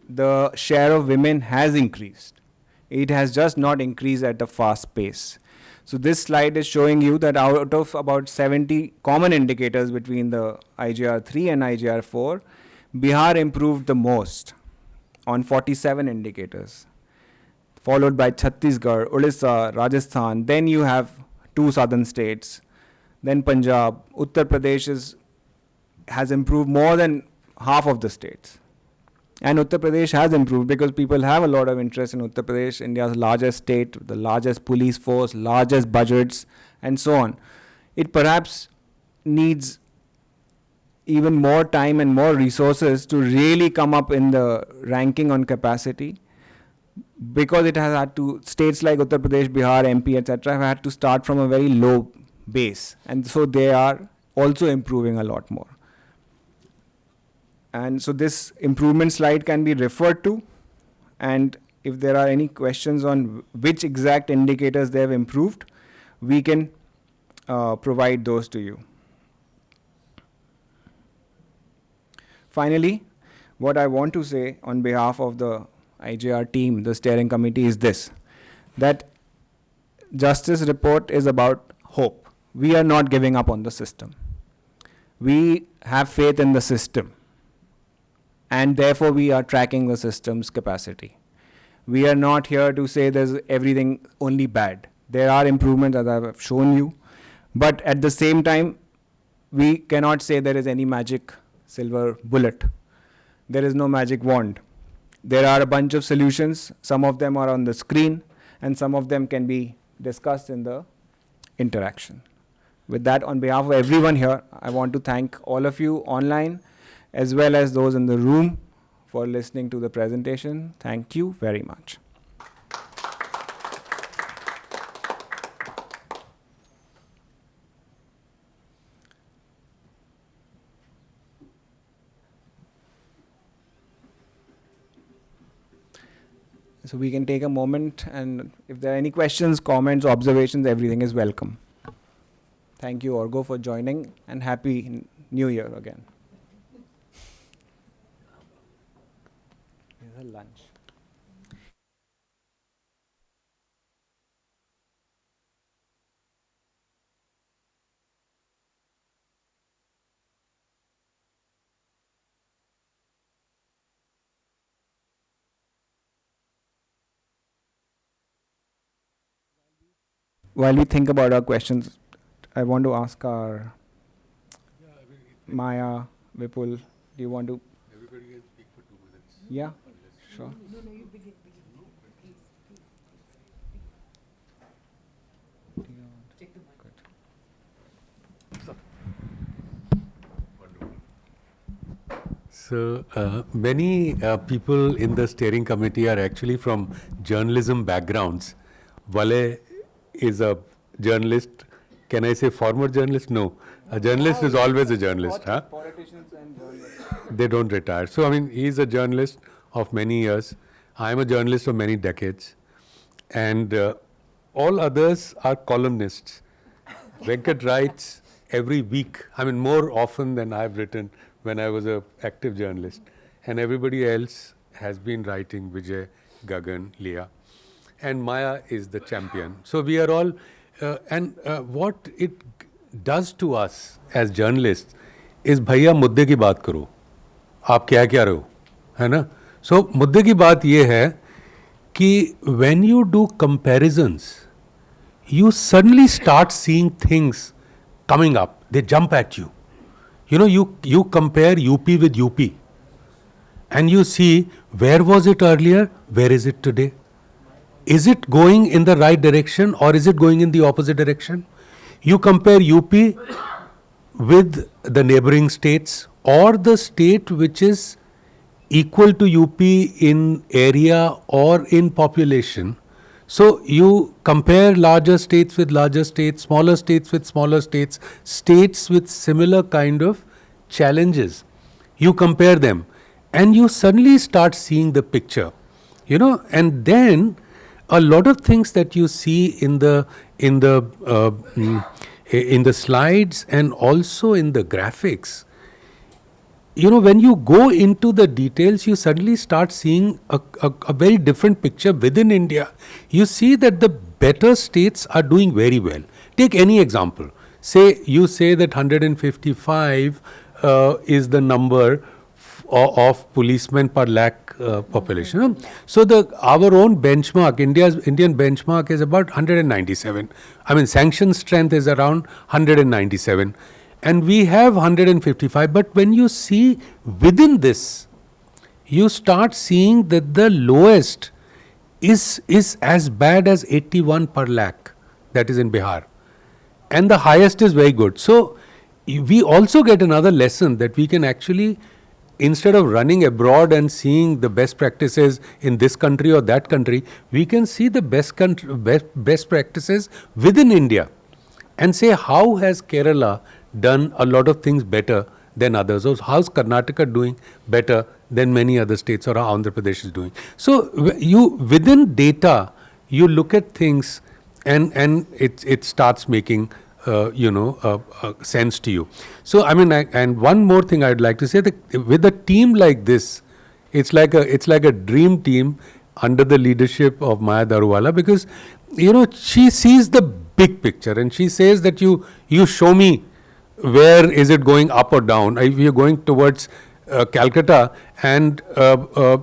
The share of women has increased. It has just not increased at a fast pace. So this slide is showing you that out of about 70 common indicators between the IJR 3 and IJR 4, Bihar improved the most on 47 indicators, followed by Chhattisgarh, Odisha, Rajasthan. Then you have 2 southern states. Then Punjab. Uttar Pradesh has improved more than half of the states. And Uttar Pradesh has improved because people have a lot of interest in Uttar Pradesh, India's largest state, the largest police force, largest budgets, and so on. It perhaps needs even more time and more resources to really come up in the ranking on capacity, because it has had to, states like Uttar Pradesh, Bihar, MP, etc. have had to start from a very low base, and so they are also improving a lot more. And so this improvement slide can be referred to, and if there are any questions on which exact indicators they have improved, we can provide those to you. Finally, what I want to say on behalf of the IJR team, the steering committee, is this: that justice report is about hope. We are not giving up on the system. We have faith in the system, and therefore we are tracking the system's capacity. We are not here to say there's everything only bad. There are improvements, as I've shown you, but at the same time, we cannot say there is any magic silver bullet. There is no magic wand. There are a bunch of solutions. Some of them are on the screen, and some of them can be discussed in the interaction. With that, on behalf of everyone here, I want to thank all of you online as well as those in the room for listening to the presentation. Thank you very much. So we can take a moment, and if there are any questions, comments, observations, everything is welcome. Thank you, Orgo, for joining, and Happy New Year again. There's a lunch. While we think about our questions, I want to ask our Maya, Vipul, do you want to? Everybody can speak for 2 minutes. Yeah, sure. No, you begin. Take the mic. So many people in the steering committee are actually from journalism backgrounds. Vale is a journalist. Can I say former journalist? No. A journalist is always a journalist. Huh? Politicians and journalists. They don't retire. So, I mean, he's a journalist of many years. I'm a journalist of many decades. And all others are columnists. Venkat writes every week. I mean, more often than I've written when I was an active journalist. And everybody else has been writing, Vijay, Gagan, Leah. And Maya is the champion. So we are all, what it does to us as journalists is, भैया मुद्दे की बात करो, आप क्या क्या रहे हो, है ना? So मुद्दे की बात ये है कि when you do comparisons, you suddenly start seeing things coming up. They jump at you. You know, you compare UP with UP, and you see where was it earlier, where is it today? Is it going in the right direction or is it going in the opposite direction? You compare UP with the neighboring states or the state which is equal to UP in area or in population. So you compare larger states with larger states, smaller states with smaller states, states with similar kind of challenges. You compare them and you suddenly start seeing the picture, you know, and then a lot of things that you see in the slides and also in the graphics, you know, when you go into the details, you suddenly start seeing a very different picture within India. You see that the better states are doing very well. Take any example. Say you say that 155 is the number of policemen per lakh population. So our own benchmark, Indian benchmark is about 197. I mean, sanction strength is around 197. And we have 155. But when you see within this, you start seeing that the lowest is as bad as 81 per lakh, that is in Bihar. And the highest is very good. So we also get another lesson that we can actually, instead of running abroad and seeing the best practices in this country or that country, we can see the best practices within India and say, how has Kerala done a lot of things better than others, or how's Karnataka doing better than many other states, or how Andhra Pradesh is doing. So you, within data, you look at things and it starts making sense to you. So I mean, and one more thing I'd like to say, that with a team like this, it's like a dream team under the leadership of Maya Daruwala, because she sees the big picture and she says that you show me where is it going, up or down. If you're going towards Calcutta and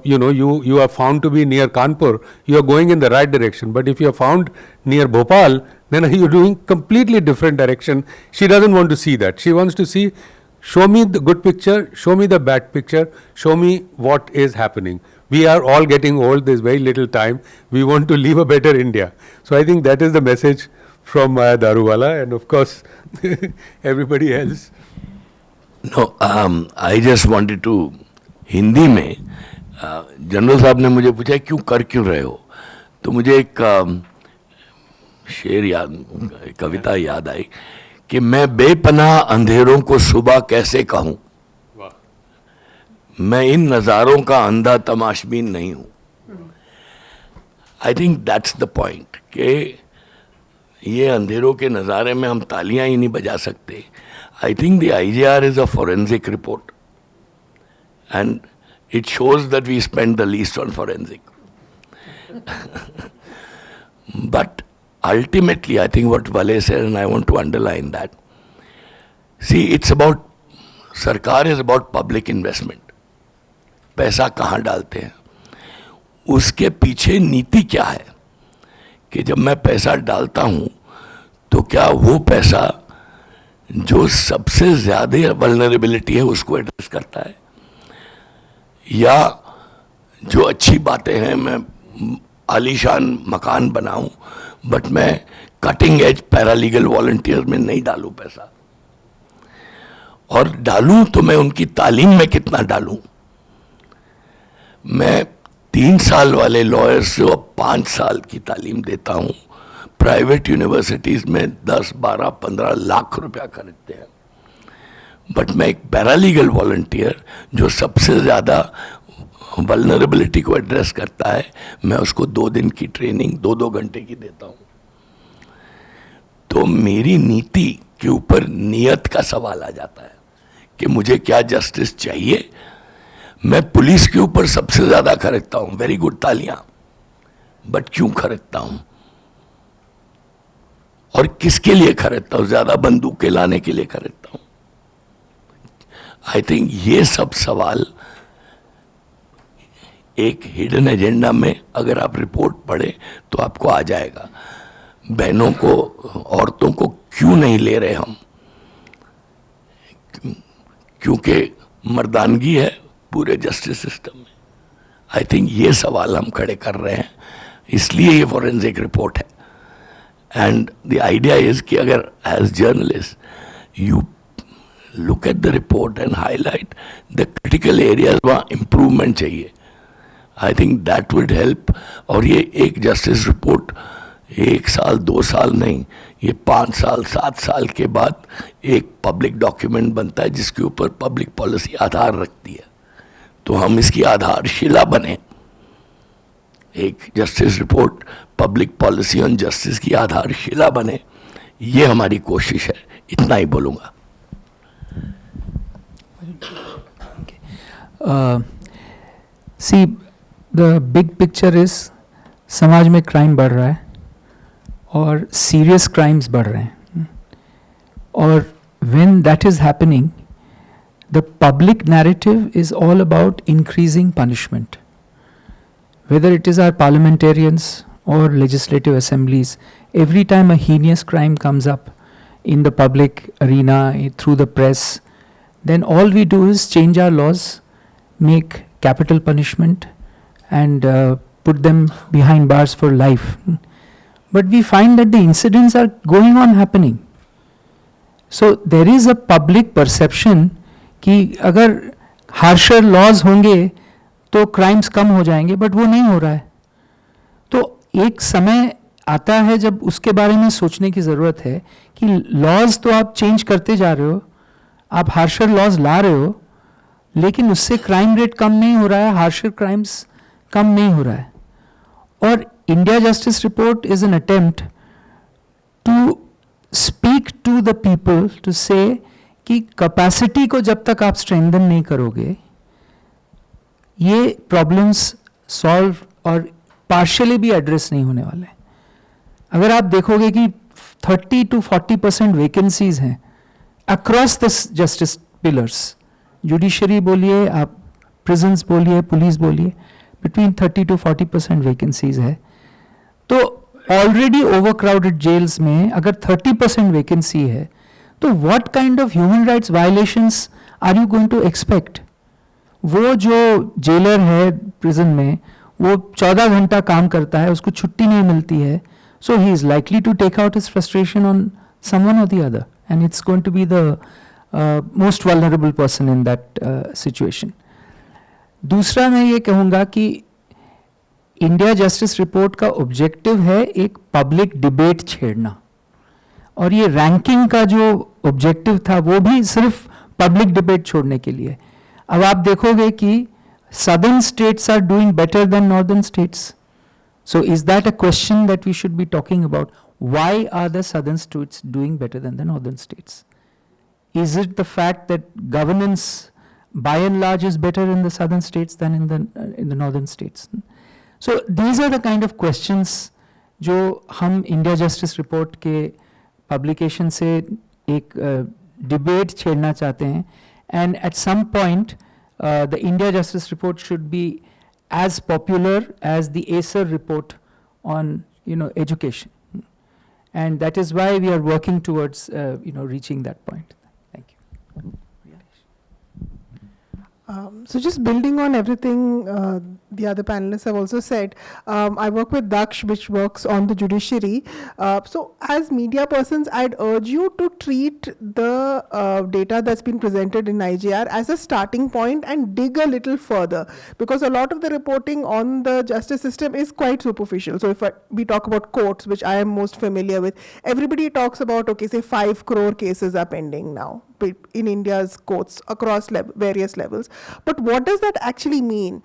you are found to be near Kanpur, you are going in the right direction. But if you are found near Bhopal, then you're doing completely different direction. She doesn't want to see that. She wants to see, show me the good picture, show me the bad picture, show me what is happening. We are all getting old. There's very little time. We want to leave a better India. So I think that is the message from Maya Daruwala, and of course everybody else. No, I just wanted to, Hindi में general साहब ने मुझे पूछा क्यों कर क्यों रहे हो, तो मुझे एक शेर याद, कविता याद आई कि मैं बेपनाह अंधेरों को सुबह कैसे कहूँ, मैं इन नज़ारों का अंधा तमाशबीन नहीं हूँ. I think that's the point कि ये अंधेरों के नज़ारे में हम तालियां ही नहीं बजा सकते. I think the IJR is a forensic report, and it shows that we spend the least on forensic. But ultimately, I think what Vale said, and I want to underline that, see, it's about, Sarkar is about public investment. पैसा कहाँ डालते हैं, उसके पीछे नीति क्या है कि जब मैं पैसा डालता हूँ तो क्या वो पैसा जो सबसे ज़्यादा वल्नरेबिलिटी है उसको एड्रेस करता है, या जो अच्छी बातें हैं, मैं आलीशान मकान बनाऊं बट मैं कटिंग एज पैरालीगल वॉलंटियर में नहीं डालूं पैसा, और डालूं तो मैं उनकी तालीम में कितना डालूं. मैं 3 साल वाले लॉयर्स जो 5 साल की तालीम देता हूं, प्राइवेट यूनिवर्सिटीज़ में 10, 12, 15 लाख रुपया खरीदते हैं, बट मैं एक पैरालीगल वॉलंटियर जो सबसे ज़्यादा वल्नरेबिलिटी को एड्रेस करता है, मैं उसको 2 दिन की ट्रेनिंग 2-2 घंटे की देता हूँ. तो मेरी नीति के ऊपर नियत का सवाल आ जाता है कि मुझे क्या जस्टिस चाहिए. मैं पुलिस के ऊपर सबसे ज़्यादा खरीदता हूँ, वेरी गुड, तालियाँ, बट क्यों खरीदता हूँ और किसके लिए खरीदता हूँ, ज़्यादा बंदूकें लाने के लिए खरीदता हूँ. आई थिंक ये सब सवाल एक हिडन एजेंडा में अगर आप रिपोर्ट पढ़े तो आपको आ जाएगा. बहनों को, औरतों को क्यों नहीं ले रहे हम, क्योंकि मर्दानगी है पूरे जस्टिस सिस्टम में. आई थिंक ये सवाल हम खड़े कर रहे हैं, इसलिए ये फॉरेंसिक रिपोर्ट है. एंड द आइडिया इज कि अगर as journalist you look at the report and highlight the critical areas, वहाँ इम्प्रूवमेंट चाहिए. I think that would help. और ये एक जस्टिस रिपोर्ट 1 साल 2 साल नहीं, ये 5 साल 7 साल के बाद एक पब्लिक डॉक्यूमेंट बनता है जिसके ऊपर पब्लिक पॉलिसी आधार रखती है. तो हम इसकी आधारशिला बने. एक justice report public policy on justice की आधारशिला बने, ये हमारी कोशिश है. इतना ही बोलूँगा. See, the big picture is समाज में crime बढ़ रहा है और serious crimes बढ़ रहे हैं और when that is happening, the public narrative is all about increasing punishment. Whether it is our parliamentarians or legislative assemblies, every time a heinous crime comes up in the public arena, through the press, then all we do is change our laws, make capital punishment and put them behind bars for life. But we find that the incidents are going on happening. So there is a public perception कि अगर harsher laws होंगे तो crimes कम हो जाएंगे, but वो नहीं हो रहा है. तो एक समय आता है जब उसके बारे में सोचने की ज़रूरत है कि laws तो आप change करते जा रहे हो, आप harsher laws ला रहे हो, लेकिन उससे crime rate कम नहीं हो रहा है, harsher crimes कम नहीं हो रहा है. और India Justice Report is an attempt to speak to the people to say कि capacity को जब तक आप strengthen नहीं करोगे, ये problems solve और partially भी address नहीं होने वाले. अगर आप देखोगे कि 30 to 40% vacancies हैं across the justice pillars, judiciary बोलिए, आप prisons बोलिए, police बोलिए, between 30 to 40% vacancies है. तो already overcrowded jails में अगर 30% vacancy है, तो what kind of human rights violations are you going to expect? वो जो jailer है prison में, वो 14 घंटा काम करता है, उसको छुट्टी नहीं मिलती है, so he is likely to take out his frustration on someone or the other, and it's going to be the most vulnerable person in that situation. दूसरा मैं ये कहूँगा कि इंडिया जस्टिस रिपोर्ट का ऑब्जेक्टिव है एक पब्लिक डिबेट छेड़ना, और ये रैंकिंग का जो ऑब्जेक्टिव था वो भी सिर्फ पब्लिक डिबेट छोड़ने के लिए. अब आप देखोगे कि southern states are doing better than northern states. So is that a question that we should be talking about? Why are the southern states doing better than the northern states? Is it the fact that governance by and large is better in the southern states than in the northern states? So these are the kind of questions जो हम India justice report के publication से एक debate छेड़ना चाहते हैं, and at some point the India Justice Report should be as popular as the ACER report on education, and that is why we are working towards reaching that point. Thank you. So just building on everything the other panelists have also said, I work with Daksh, which works on the judiciary. So as media persons, I'd urge you to treat the data that's been presented in IJR as a starting point and dig a little further, because a lot of the reporting on the justice system is quite superficial. So if we talk about courts, which I am most familiar with, everybody talks about, okay, say 5 crore cases are pending now in India's courts across various levels. But what does that actually mean?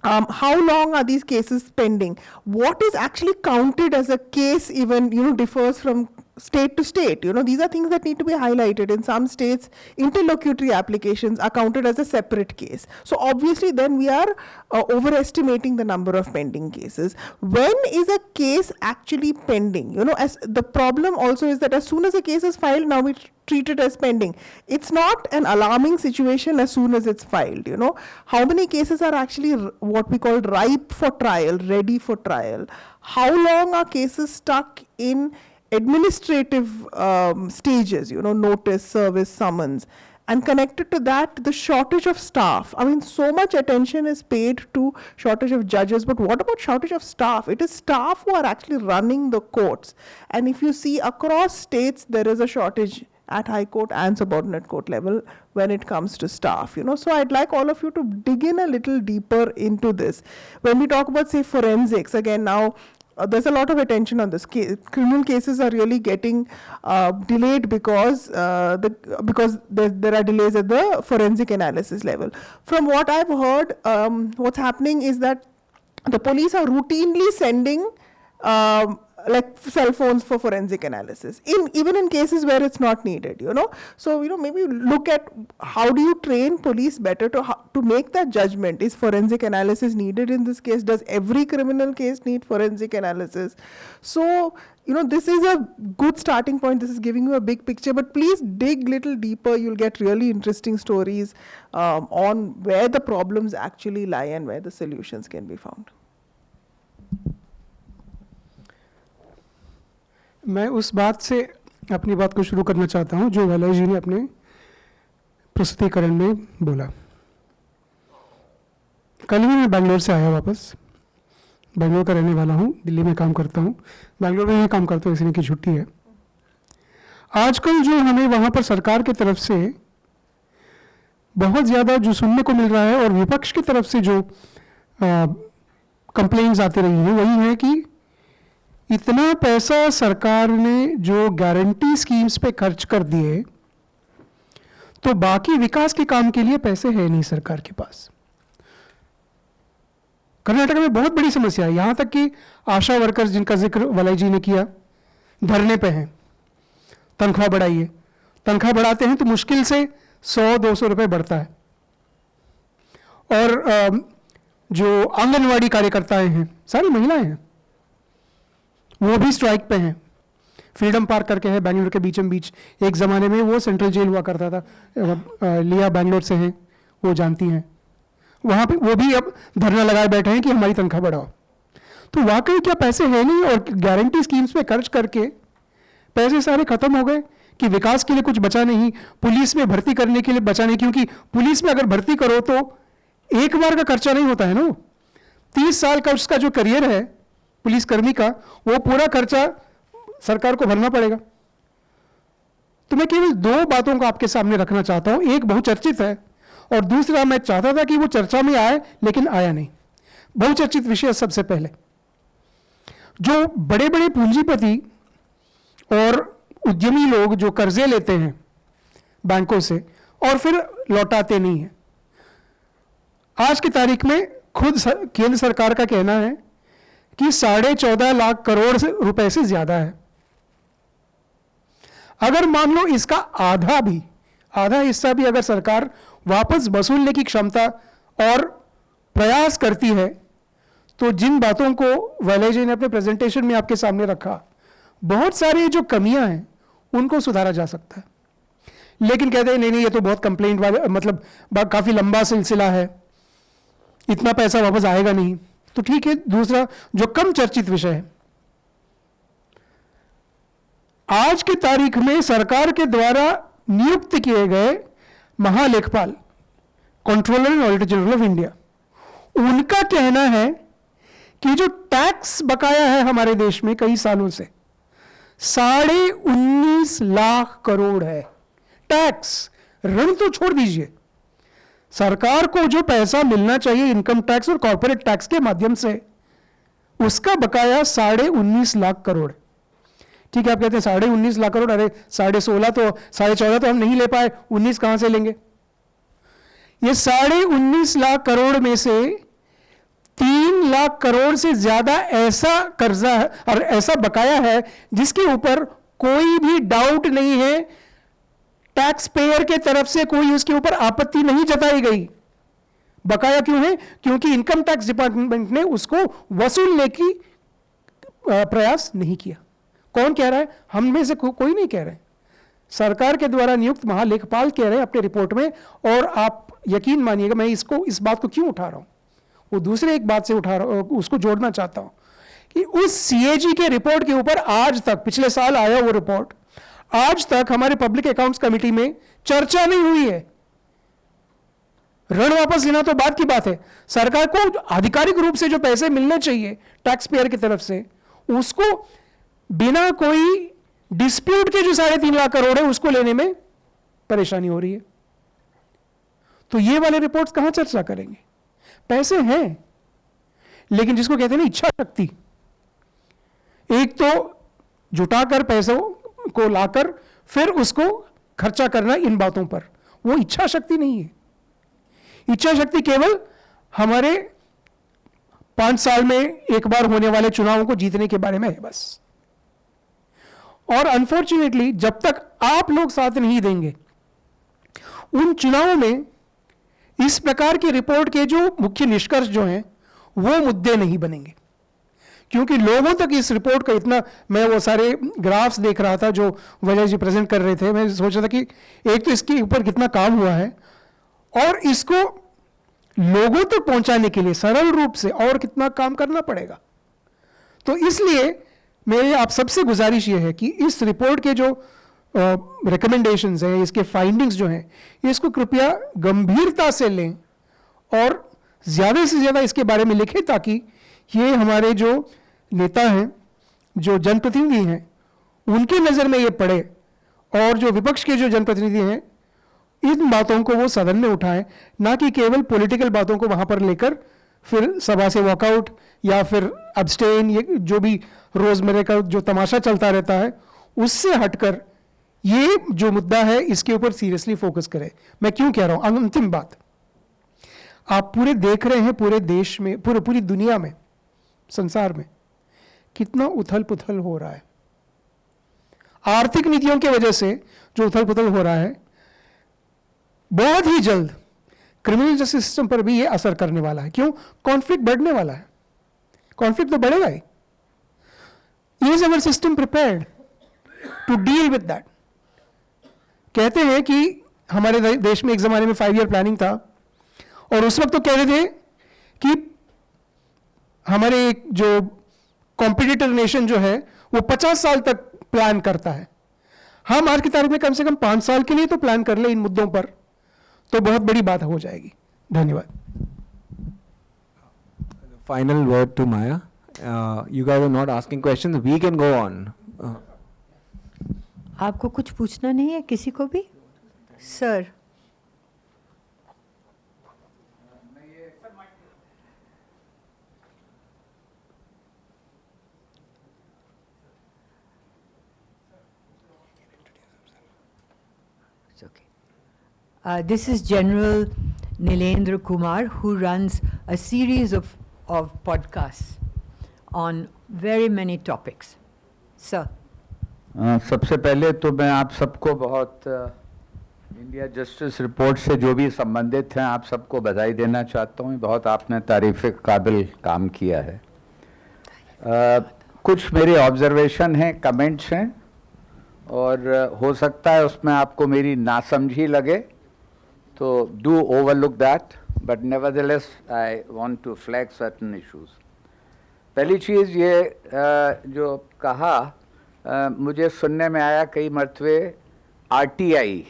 How long are these cases pending? What is actually counted as a case even, differs from state to state. These are things that need to be highlighted. In some states, interlocutory applications are counted as a separate case. So obviously then we are overestimating the number of pending cases. When is a case actually pending? As the problem also is that as soon as a case is filed, now we treat it as pending. It's not an alarming situation as soon as it's filed. How many cases are actually what we call ripe for trial, ready for trial? How long are cases stuck in administrative stages, notice, service, summons? And connected to that, the shortage of staff. I mean, so much attention is paid to shortage of judges, but what about shortage of staff? It is staff who are actually running the courts. And if you see across states, there is a shortage at High Court and subordinate court level when it comes to staff. So I'd like all of you to dig in a little deeper into this. When we talk about, say, forensics, again now, there's a lot of attention on this. Criminal cases are really getting delayed because there are delays at the forensic analysis level. From what I've heard, what's happening is that the police are routinely sending like cell phones for forensic analysis, even in cases where it's not needed, you know. So, you know, maybe look at how do you train police better to make that judgment. Is forensic analysis needed in this case? Does every criminal case need forensic analysis? So, you know, this is a good starting point. This is giving you a big picture, but please dig little deeper. You'll get really interesting stories on where the problems actually lie and where the solutions can be found. मैं उस बात से अपनी बात को शुरू करना चाहता हूं जो वलय जी ने अपने प्रस्तुतिकरण में बोला। कल ही मैं बैंगलोर से आया वापस। बैंगलोर का रहने वाला हूं, दिल्ली में काम करता हूं, बैंगलोर में ही काम करता हूं, इसलिए की छुट्टी है। आजकल जो हमें वहां पर सरकार की तरफ से बहुत ज़्यादा जो सुनने को मिल रहा है और विपक्ष की तरफ से जो कंप्लेंट्स आती रही हैं वही है कि इतना पैसा सरकार ने जो गारंटी स्कीम्स पे खर्च कर दिए तो बाकी विकास के काम के लिए पैसे है नहीं सरकार के पास। कर्नाटक में बहुत बड़ी समस्या है, यहां तक कि आशा वर्कर्स जिनका जिक्र वलय जी ने किया धरने पे हैं, तनख्वाह बढ़ाइए। तनख्वाह बढ़ाते हैं तो मुश्किल से 100-200 रुपए बढ़ता है। और जो आंगनवाड़ी कार्यकर्ताएं हैं, सारी महिलाएं हैं, वो भी स्ट्राइक पे हैं। फ्रीडम पार्क करके है बैंगलोर के बीचों बीच, एक ज़माने में वो सेंट्रल जेल हुआ करता था। लिया बैंगलोर से हैं, वो जानती हैं। वहाँ पे वो भी अब धरना लगाए बैठे हैं कि हमारी तनख्वाह बढ़ाओ। तो वाकई क्या पैसे हैं नहीं और गारंटी स्कीम्स पे खर्च करके पैसे सारे खत्म हो गए कि विकास के लिए कुछ बचा नहीं, पुलिस में भर्ती करने के लिए बचा नहीं, क्योंकि पुलिस में अगर भर्ती करो तो एक बार का खर्चा नहीं होता है ना। 30 साल का उसका जो करियर है पुलिसकर्मी का, वो पूरा खर्चा सरकार को भरना पड़ेगा। तो मैं केवल 2 बातों को आपके सामने रखना चाहता हूं, एक बहुचर्चित है और दूसरा मैं चाहता था कि वो चर्चा में आए लेकिन आया नहीं। बहुचर्चित विषय सबसे पहले, जो बड़े बड़े पूंजीपति और उद्यमी लोग जो कर्जे लेते हैं बैंकों से और फिर लौटाते नहीं हैं, आज की तारीख में खुद केंद्र सरकार का कहना है कि 14.5 लाख करोड़ रुपए से ज्यादा है। अगर मान लो इसका आधा हिस्सा भी अगर सरकार वापस वसूलने की क्षमता और प्रयास करती है तो जिन बातों को वलय जी ने अपने प्रेजेंटेशन में आपके सामने रखा, बहुत सारी जो कमियां हैं उनको सुधारा जा सकता है। लेकिन कहते हैं नहीं ये तो बहुत कंप्लेंट वाले, मतलब काफी लंबा सिलसिला है, इतना पैसा वापस आएगा नहीं। तो ठीक है। दूसरा जो कम चर्चित विषय है, आज की तारीख में सरकार के द्वारा नियुक्त किए गए महालेखपाल, controller and auditor general of India, उनका कहना है कि जो टैक्स बकाया है हमारे देश में कई सालों से 19.5 लाख करोड़ है। टैक्स, ऋण तो छोड़ दीजिए, सरकार को जो पैसा मिलना चाहिए इनकम टैक्स और कॉर्पोरेट टैक्स के माध्यम से, उसका बकाया 19.5 लाख करोड़। ठीक है, आप कहते हैं 19.5 लाख करोड़, अरे 16.5 तो 14.5 तो हम नहीं ले पाए, 19 कहां से लेंगे? ये 19.5 लाख करोड़ में से 3 लाख करोड़ से ज्यादा ऐसा कर्जा है और ऐसा बकाया है जिसके ऊपर कोई भी डाउट नहीं है, टैक्स पेयर के तरफ से कोई उसके ऊपर आपत्ति नहीं जताई गई। बकाया क्यों है? क्योंकि इनकम टैक्स डिपार्टमेंट ने उसको वसूलने की प्रयास नहीं किया। कौन कह रहा है? हम में से कोई नहीं कह रहे, सरकार के द्वारा नियुक्त महालेखपाल कह रहे हैं अपने रिपोर्ट में। और आप यकीन मानिएगा, मैं इस बात को क्यों उठा रहा हूं, वो दूसरे एक बात से उठा रहा हूं, उसको जोड़ना चाहता हूं कि उस सीएजी के रिपोर्ट के ऊपर आज तक, पिछले साल आया वो रिपोर्ट, आज तक हमारे पब्लिक अकाउंट्स कमेटी में चर्चा नहीं हुई है। ऋण वापस लेना तो बात की बात है, सरकार को आधिकारिक रूप से जो पैसे मिलने चाहिए टैक्स पेयर की तरफ से, उसको बिना कोई डिस्प्यूट के जो 3.5 लाख करोड़ है उसको लेने में परेशानी हो रही है। तो ये वाले रिपोर्ट्स कहां चर्चा करेंगे? पैसे हैं, लेकिन जिसको कहते हैं ना इच्छा शक्ति, एक तो जुटाकर पैसों को लाकर फिर उसको खर्चा करना इन बातों पर, वो इच्छा शक्ति नहीं है। इच्छा शक्ति केवल हमारे 5 साल में एक बार होने वाले चुनावों को जीतने के बारे में है बस। और अनफॉर्चुनेटली जब तक आप लोग साथ नहीं देंगे, उन चुनावों में इस प्रकार की रिपोर्ट के जो मुख्य निष्कर्ष जो हैं वो मुद्दे नहीं बनेंगे, क्योंकि लोगों तक इस रिपोर्ट का इतना, मैं वो सारे ग्राफ्स देख रहा था जो वजह जी प्रेजेंट कर रहे थे, मैं सोच रहा था कि एक तो इसके ऊपर कितना काम हुआ है और इसको लोगों तक पहुंचाने के लिए सरल रूप से और कितना काम करना पड़ेगा। तो इसलिए मेरी आप सबसे गुजारिश ये है कि इस रिपोर्ट के जो रिकमेंडेशंस हैं, इसके फाइंडिंग्स जो हैं, इसको कृपया गंभीरता से लें और ज़्यादा से ज़्यादा इसके बारे में लिखें, ताकि ये हमारे जो नेता हैं, जो जनप्रतिनिधि हैं, उनकी नज़र में ये पड़े और जो विपक्ष के जो जनप्रतिनिधि हैं इन बातों को वो सदन में उठाएं, ना कि केवल पॉलिटिकल बातों को वहाँ पर लेकर फिर सभा से वॉकआउट या फिर अब्सटेन, ये जो भी रोज़मर्रा का जो तमाशा चलता रहता है उससे हटकर ये जो मुद्दा है इसके ऊपर सीरियसली फोकस करें। मैं क्यों कह रहा हूँ, अंतिम बात, आप पूरे देख रहे हैं पूरे देश में, पूरी दुनिया में, संसार में कितना उथल पुथल हो रहा है। आर्थिक नीतियों की वजह से जो उथल पुथल हो रहा है, बहुत ही जल्द क्रिमिनल जस्टिस सिस्टम पर भी ये असर करने वाला है। क्यों? कॉन्फ्लिक्ट बढ़ने वाला है, कॉन्फ्लिक्ट तो बढ़ेगा ही। Is our system prepared to deal with that? कहते हैं कि हमारे देश में एक जमाने में 5 ईयर प्लानिंग था और उस वक्त तो कह रहे थे कि हमारे एक जो कॉम्पिटिटर नेशन जो है वो 50 साल तक प्लान करता है। हम आज की तारीख में कम से कम 5 साल के लिए तो प्लान कर ले इन मुद्दों पर, तो बहुत बड़ी बात हो जाएगी। धन्यवाद। Final word to Maya. You guys are not asking questions. We can go on. आपको कुछ पूछना नहीं है किसी को भी? Sir, it's okay. This is General Nilendra Kumar, who runs a series of podcasts on very many topics. Sir. सबसे पहले तो मैं आप सबको बहुत इंडिया जस्टिस रिपोर्ट से जो भी संबंधित हैं आप सबको बधाई देना चाहता हूँ। बहुत आपने तारीफ़ काबिल काम किया है। कुछ मेरे ऑब्जर्वेशन हैं, कमेंट्स हैं और हो सकता है उसमें आपको मेरी नासमझी लगे, तो do overlook that, but nevertheless I want to flag certain issues. पहली चीज़ ये जो कहा, मुझे सुनने में आया कई मरतबे RTI,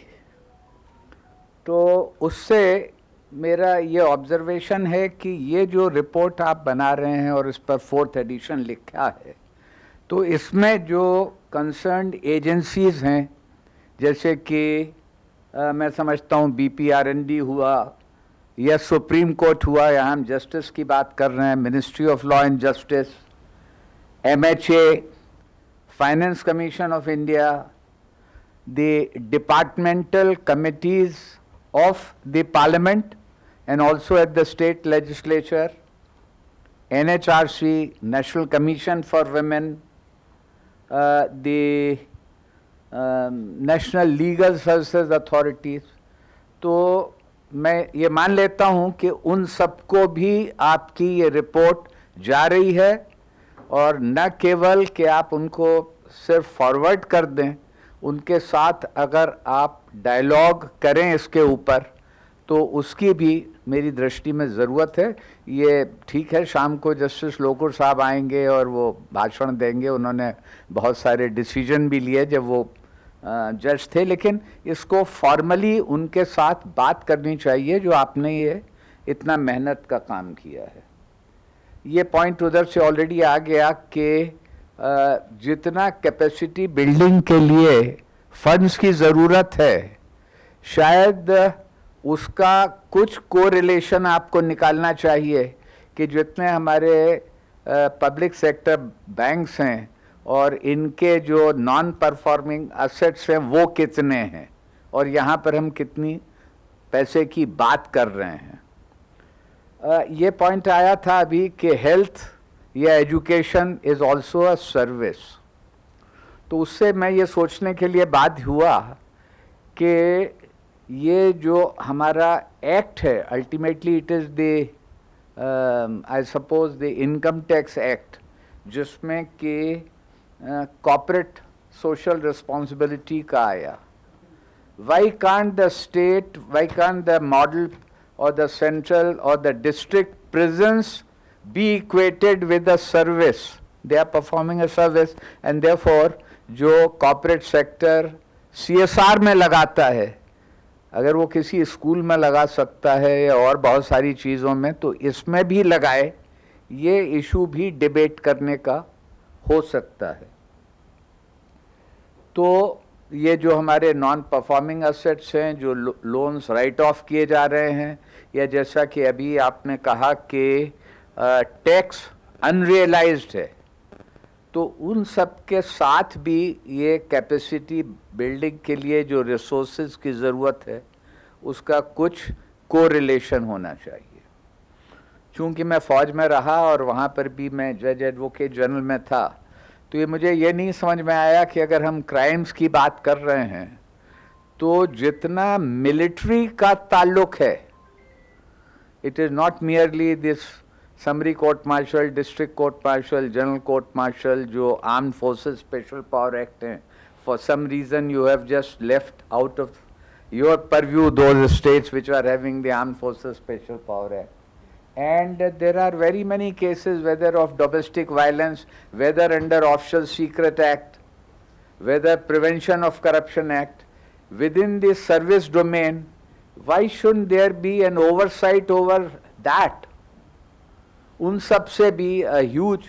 तो उससे मेरा ये ऑब्जर्वेशन है कि ये जो रिपोर्ट आप बना रहे हैं और इस पर 4th एडिशन लिखा है, तो इसमें जो कंसर्न्ड एजेंसीज़ हैं, जैसे कि मैं समझता हूँ BPRND हुआ या सुप्रीम कोर्ट हुआ, या हम जस्टिस की बात कर रहे हैं, ministry of law and justice, MHA, Finance Commission of India, the departmental committees of the Parliament and also at the state legislature, NHRC, National Commission for Women, the National Legal Services Authorities. तो मैं ये मान लेता हूँ कि उन सबको भी आपकी ये रिपोर्ट जा रही है, और न केवल कि आप उनको सिर्फ फॉरवर्ड कर दें, उनके साथ अगर आप डायलॉग करें इसके ऊपर, तो उसकी भी मेरी दृष्टि में ज़रूरत है। ये ठीक है, शाम को जस्टिस लोकुर साहब आएंगे और वो भाषण देंगे, उन्होंने बहुत सारे डिसीजन भी लिए जब वो जज थे, लेकिन इसको फॉर्मली उनके साथ बात करनी चाहिए जो आपने ये इतना मेहनत का काम किया है। ये पॉइंट उधर से ऑलरेडी आ गया कि जितना कैपेसिटी बिल्डिंग के लिए फंड्स की ज़रूरत है, शायद उसका कुछ कोरिलेशन आपको निकालना चाहिए कि जितने हमारे पब्लिक सेक्टर बैंक्स हैं और इनके जो नॉन परफॉर्मिंग एसेट्स हैं वो कितने हैं, और यहाँ पर हम कितनी पैसे की बात कर रहे हैं। ये पॉइंट आया था अभी कि हेल्थ या education is also a service, तो उससे मैं ये सोचने के लिए बाध्य हुआ कि ये जो हमारा एक्ट है, ultimately it is the I suppose the income tax act, जिसमें कि कॉर्पोरेट सोशल रिस्पॉन्सिबिलिटी का आया. Why can't the state, why can't the model or the central or the district prisons be equated with a service? They are performing a service, and therefore जो corporate sector CSR में लगाता है, अगर वो किसी school में लगा सकता है या और बहुत सारी चीज़ों में, तो इसमें भी लगाए. ये इशू भी डिबेट करने का हो सकता है. तो ये जो हमारे नॉन परफॉर्मिंग एसेट्स हैं, जो लोन्स राइट ऑफ किए जा रहे हैं, या जैसा कि अभी आपने कहा कि टैक्स अनरियलाइज्ड है, तो उन सब के साथ भी ये कैपेसिटी बिल्डिंग के लिए जो रिसोर्सेज की ज़रूरत है उसका कुछ कोरिलेशन होना चाहिए. चूँकि मैं फ़ौज में रहा और वहाँ पर भी मैं जज एडवोकेट जनरल में था, तो ये मुझे ये नहीं समझ में आया कि अगर हम क्राइम्स की बात कर रहे हैं तो जितना मिलिट्री का ताल्लुक है, it is not merely this summary court martial, district court martial, general court martial, जो arm forces special power act हैं. For some reason you have just left out of your purview those states which are having the arm forces special power act. And there are very many cases, whether of domestic violence, whether under Official Secret Act, whether Prevention of Corruption Act, within the service domain. Why shouldn't there be an oversight over that? उन सब से भी a huge,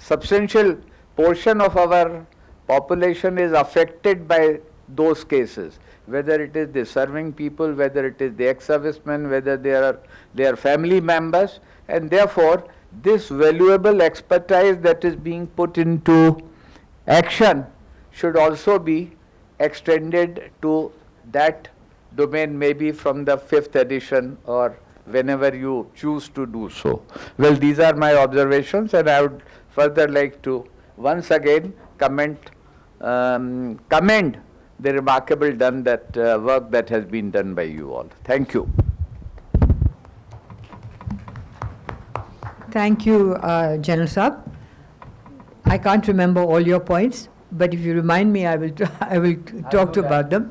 substantial portion of our population is affected by those cases. Whether it is the serving people, whether it is the ex-servicemen, whether they are their family members, and therefore this valuable expertise that is being put into action should also be extended to that domain, maybe from the 5th edition or whenever you choose to do so. Well, these are my observations, and I would further like to once again commend the remarkable work that has been done by you all. Thank you. Thank you, General Saab. I can't remember all your points, but if you remind me, I will talk about them.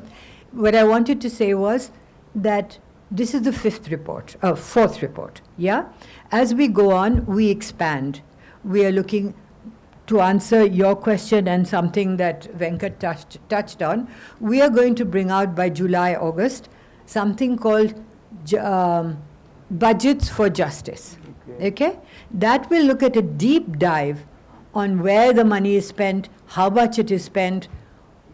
What I wanted to say was that this is the fourth report. Yeah. As we go on, we expand. We are looking to answer your question and something that Venkat touched on. We are going to bring out by July, August, something called Budgets for Justice. Okay? That will look at a deep dive on where the money is spent, how much it is spent,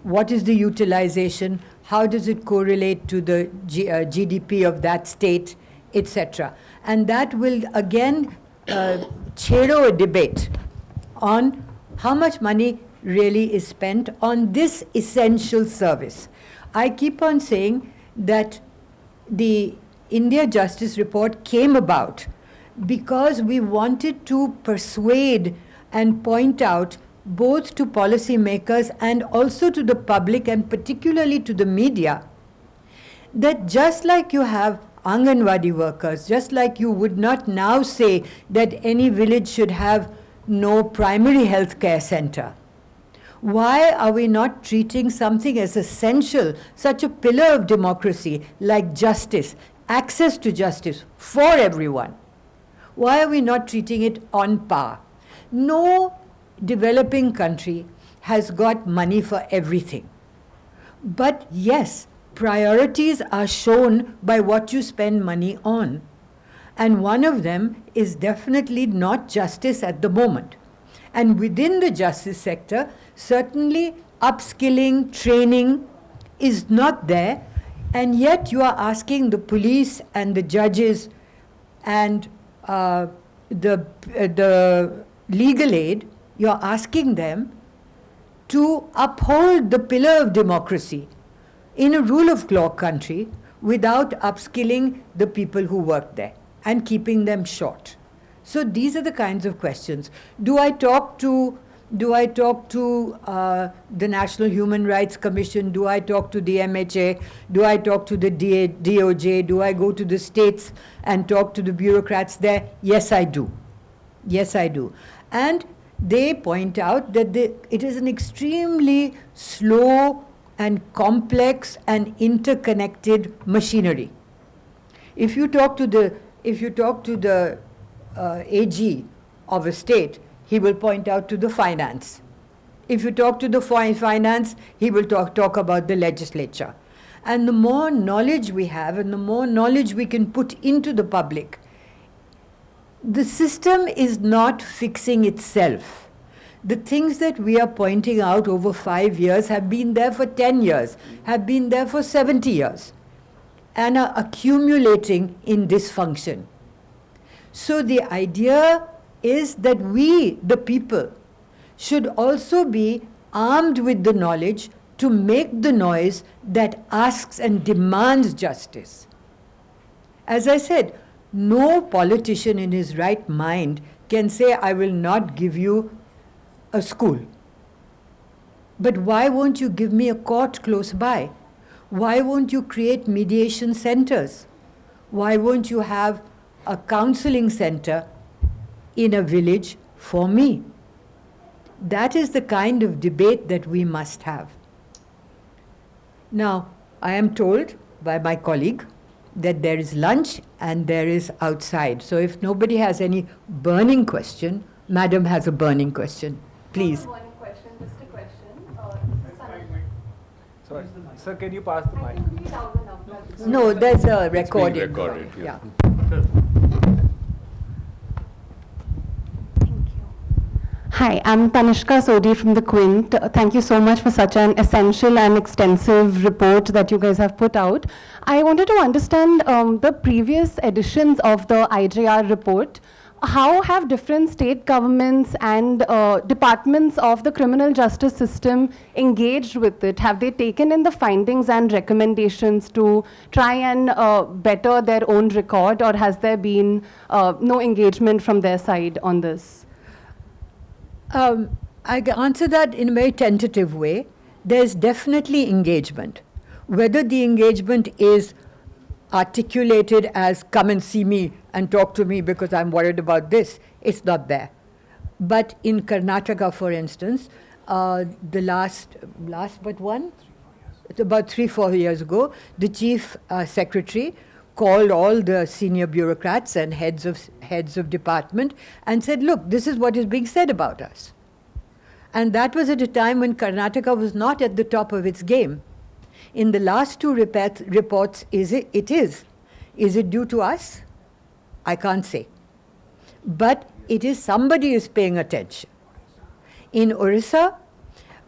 what is the utilization, how does it correlate to the GDP of that state, etc. And that will again chero a debate on how much money really is spent on this essential service. I keep on saying that the India Justice Report came about because we wanted to persuade and point out both to policymakers and also to the public, and particularly to the media, that just like you have Anganwadi workers, just like you would not now say that any village should have no primary health care center. Why are we not treating something as essential, such a pillar of democracy like justice, access to justice for everyone? Why are we not treating it on par? No developing country has got money for everything. But yes, priorities are shown by what you spend money on. And one of them is definitely not justice at the moment. And within the justice sector, certainly upskilling, training is not there. And yet you are asking the police and the judges and the legal aid, you are asking them to uphold the pillar of democracy in a rule of law country without upskilling the people who work there and keeping them short. So these are the kinds of questions. Do I talk to Do I talk to the National Human Rights Commission? Do I talk to the MHA? Do I talk to the DOJ? Do I go to the states and talk to the bureaucrats there? Yes, I do. Yes, I do. And they point out that it is an extremely slow and complex and interconnected machinery. If you talk to the AG of a state, he will point out to the finance. If you talk to the finance, he will talk about the legislature. And the more knowledge we have and the more knowledge we can put into the public, the system is not fixing itself. The things that we are pointing out over 5 years have been there for 10 years, have been there for 70 years, and are accumulating in dysfunction. So the idea is that we, the people, should also be armed with the knowledge to make the noise that asks and demands justice. As I said, no politician in his right mind can say, I will not give you a school. But why won't you give me a court close by? Why won't you create mediation centers? Why won't you have a counseling center in a village for me? That is the kind of debate that we must have. Now, I am told by my colleague that there is lunch and there is outside. So if nobody has any burning question, Madam has a burning question. Please. Not a burning question, just a question. Sorry. Sir, can you pass the mic? Could you be loud enough? That's- No, there's a recording. recorded, yeah. Hi, I'm Tanishka Sodhi from the Quint. Thank you so much for such an essential and extensive report that you guys have put out. I wanted to understand the previous editions of the IJR report. How have different state governments and departments of the criminal justice system engaged with it? Have they taken in the findings and recommendations to try and better their own record, or has there been no engagement from their side on this? I answer that in a very tentative way. There's definitely engagement. Whether the engagement is articulated as come and see me and talk to me because I'm worried about this, it's not there. But in Karnataka, for instance, the last but one, it's about 3-4 years ago, the chief secretary called all the senior bureaucrats and heads of department and said, look, this is what is being said about us. And that was at a time when Karnataka was not at the top of its game. In the last two reports, it is. Is it due to us? I can't say. But it is somebody is paying attention. In Orissa,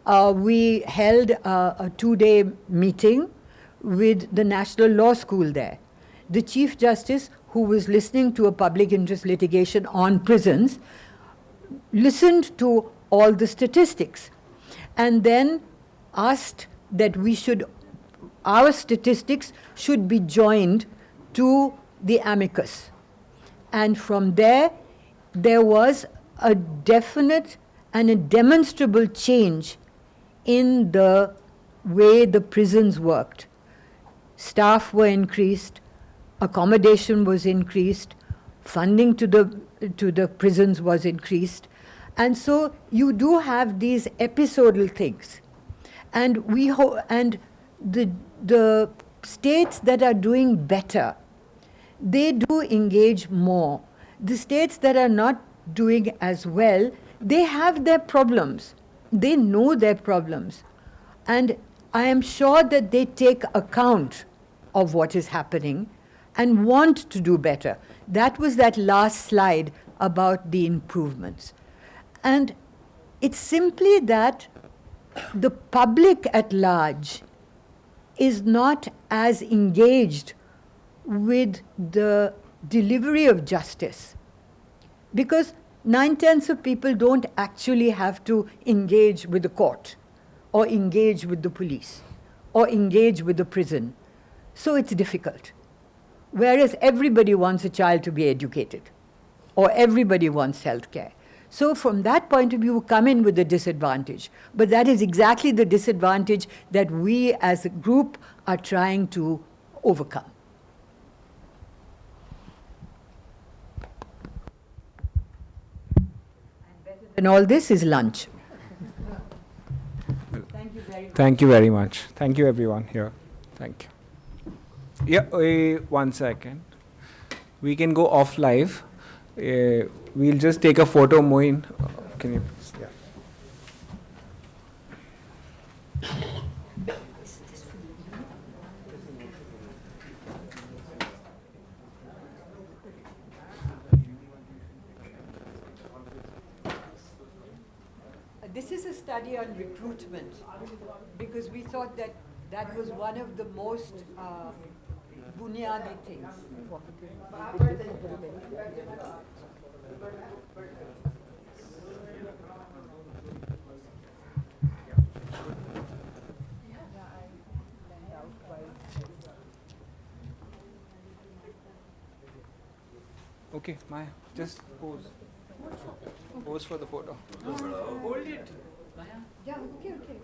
we held a 2-day meeting with the National Law School there. The Chief Justice, who was listening to a public interest litigation on prisons, listened to all the statistics and then asked that our statistics should be joined to the amicus. And from there was a definite and a demonstrable change in the way the prisons worked. Staff were increased, accommodation was increased, funding to the prisons was increased. And so you do have these episodal things. And the states that are doing better, they do engage more. The states that are not doing as well, they have their problems. They know their problems. And I am sure that they take account of what is happening and want to do better. That was that last slide about the improvements. And it's simply that the public at large is not as engaged with the delivery of justice, because 9/10 of people don't actually have to engage with the court or engage with the police or engage with the prison. So it's difficult. Whereas everybody wants a child to be educated or everybody wants health care. So from that point of view, come in with a disadvantage. But that is exactly the disadvantage that we as a group are trying to overcome. And all this is lunch. Thank you very much. Thank you, everyone here. Thank you. Yeah, one second. We can go off live. We'll just take a photo, Moin. Can you please? Yeah. This is a study on recruitment, because we thought that that was one of the most bunyadi things. Okay, Maya, just pose. Pose for the photo. Hold it. Yeah, okay, okay.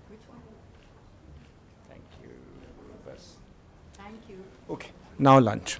Which one? Thank you. Bas. Thank you. Okay, now lunch.